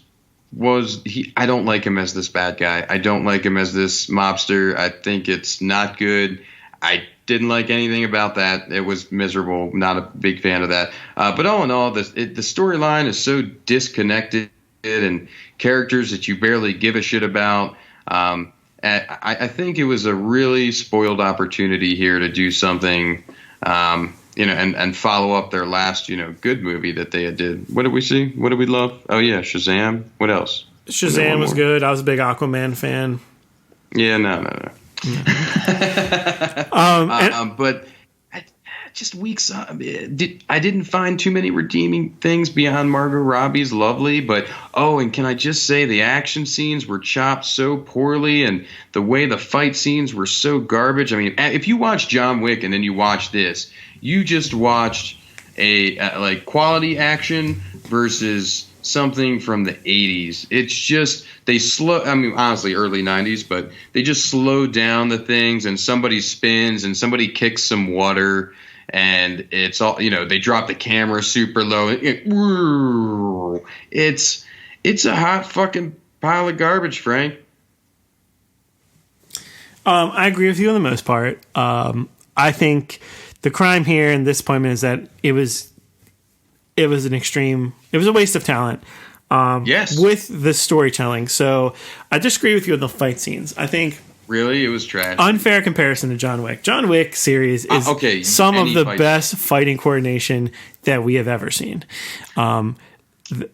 was I don't like him as this bad guy. I don't like him as this mobster. I think it's not good. I didn't like anything about that. It was miserable. Not a big fan of that. But all in all, the storyline is so disconnected and characters that you barely give a shit about. I think it was a really spoiled opportunity here to do something, and follow up their last, good movie that they did. What did we see? What did we love? Oh, yeah, Shazam. What else? Shazam was good. I was a big Aquaman fan. Yeah, no. But just weeks. I didn't find too many redeeming things beyond Margot Robbie's lovely. But and can I just say the action scenes were chopped so poorly, and the way the fight scenes were so garbage. I mean, if you watch John Wick and then you watch this, you just watched a like quality action versus something from the 80s. It's just honestly early 90s, but they just slow down the things, and somebody spins and somebody kicks some water, and it's all, they drop the camera super low. It's a hot fucking pile of garbage, Frank. I agree with you on the most part. I think the crime here and disappointment is that it was a waste of talent. Yes. With the storytelling. So I disagree with you on the fight scenes. I think really it was trash. Unfair comparison to John Wick. John Wick series is some of the best fighting coordination that we have ever seen. I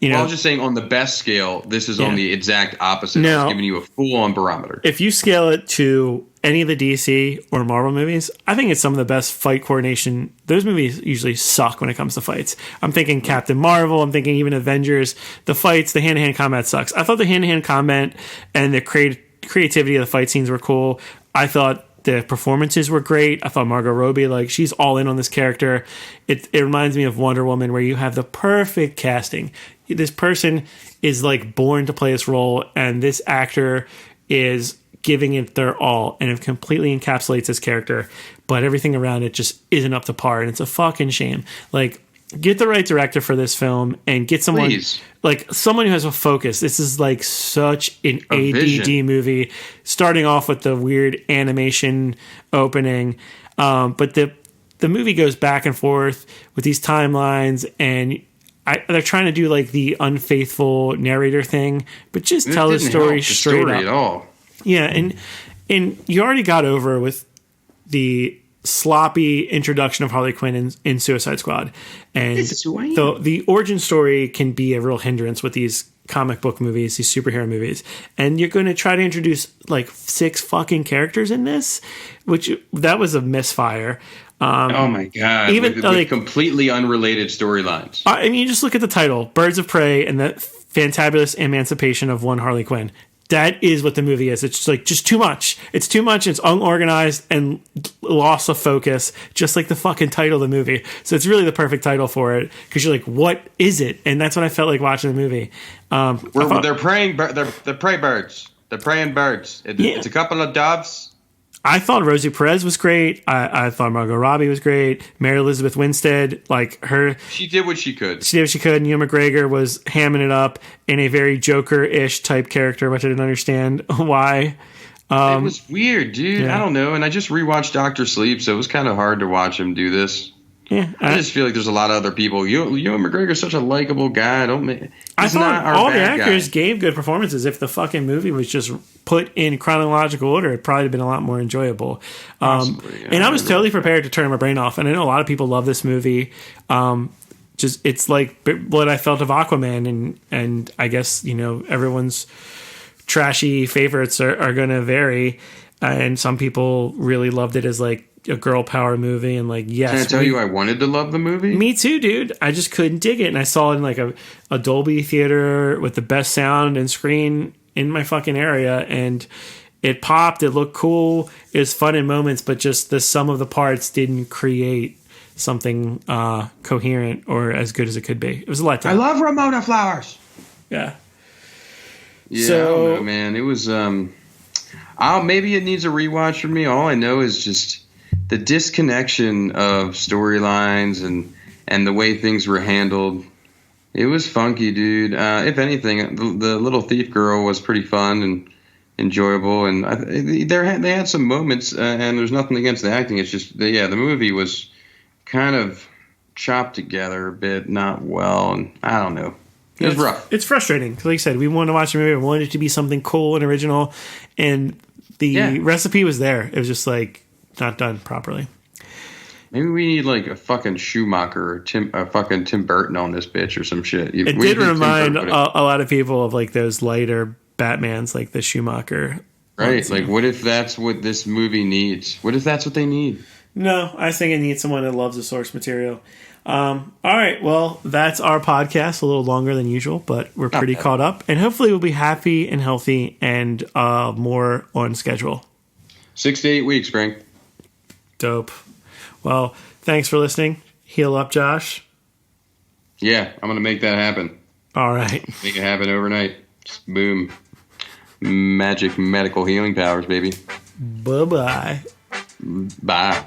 was just saying on the best scale, this is on the exact opposite. I was giving you a full-on barometer. If you scale it to any of the DC or Marvel movies, I think it's some of the best fight coordination. Those movies usually suck when it comes to fights. I'm thinking Captain Marvel. I'm thinking even Avengers. The fights, the hand-to-hand combat sucks. I thought the hand-to-hand combat and the creativity of the fight scenes were cool. I thought the performances were great. I thought Margot Robbie, she's all in on this character. It reminds me of Wonder Woman, where you have the perfect casting. This person is born to play this role, and this actor is giving it their all, and it completely encapsulates this character. But everything around it just isn't up to par, and it's a fucking shame. Get the right director for this film and get someone someone who has a focus. This is such an ADD movie, starting off with the weird animation opening. But the movie goes back and forth with these timelines, and they're trying to do the unfaithful narrator thing, but just tell the story straight up. At all. Yeah. And you already got over with the sloppy introduction of Harley Quinn in Suicide Squad, and the origin story can be a real hindrance with these comic book movies, these superhero movies, and you're going to try to introduce 6 fucking characters in this, that was a misfire. Oh my god! Even with completely unrelated storylines. I mean, just look at the title: "Birds of Prey" and the fantabulous emancipation of one Harley Quinn. That is what the movie is. It's just too much. It's too much. It's unorganized and loss of focus, just like the fucking title of the movie. So it's really the perfect title for it, because you're like, what is it? And that's what I felt like watching the movie. They're praying. They're prey birds. They're praying birds. It's a couple of doves. I thought Rosie Perez was great. I thought Margot Robbie was great. Mary Elizabeth Winstead, she did what she could. And Ewan McGregor was hamming it up in a very Joker-ish type character, which I didn't understand why. It was weird, dude. Yeah. I don't know. And I just rewatched Dr. Sleep, so it was kind of hard to watch him do this. Yeah, I just feel like there's a lot of other people. Ewan McGregor's such a likable guy. I thought all the actors gave good performances. If the fucking movie was just put in chronological order, it'd probably been a lot more enjoyable. Possibly, and I was totally prepared to turn my brain off. And I know a lot of people love this movie. It's like what I felt of Aquaman, and I guess everyone's trashy favorites are going to vary. And some people really loved it as a girl power movie, and yes. Can I tell you I wanted to love the movie? Me too, dude. I just couldn't dig it, and I saw it in a Dolby theater with the best sound and screen in my fucking area, and it popped. It looked cool. It was fun in moments, but just the sum of the parts didn't create something coherent or as good as it could be. It was a letdown. I love Ramona Flowers. Yeah. Yeah, so, I don't know, man. It was maybe it needs a rewatch for me. All I know is just the disconnection of storylines and the way things were handled. It was funky, dude. If anything, the little thief girl was pretty fun and enjoyable, and they had some moments, and there's nothing against the acting. It's just the movie was kind of chopped together a bit, not well, and I don't know. It was rough. It's frustrating. Like I said, we wanted to watch the movie. We wanted it to be something cool and original, and the recipe was there. It was just not done properly. Maybe we need a fucking Schumacher or a fucking Tim Burton on this bitch or some shit. It did remind a lot of people of those lighter Batmans, like the Schumacher. Right. What if that's what this movie needs? What if that's what they need? No, I think it needs someone that loves the source material. All right. Well, that's our podcast. A little longer than usual, but we're pretty caught up, and hopefully we'll be happy and healthy and more on schedule. 6 to 8 weeks, Frank. Dope. Well, Thanks for listening. Heal up, Josh. Yeah, I'm going to make that happen. All right. Make it happen overnight. Just boom. Magic medical healing powers, baby. Bye-bye. Bye.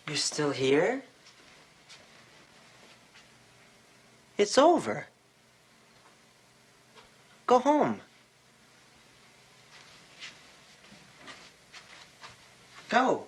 You're still here? It's over. Go home. Go.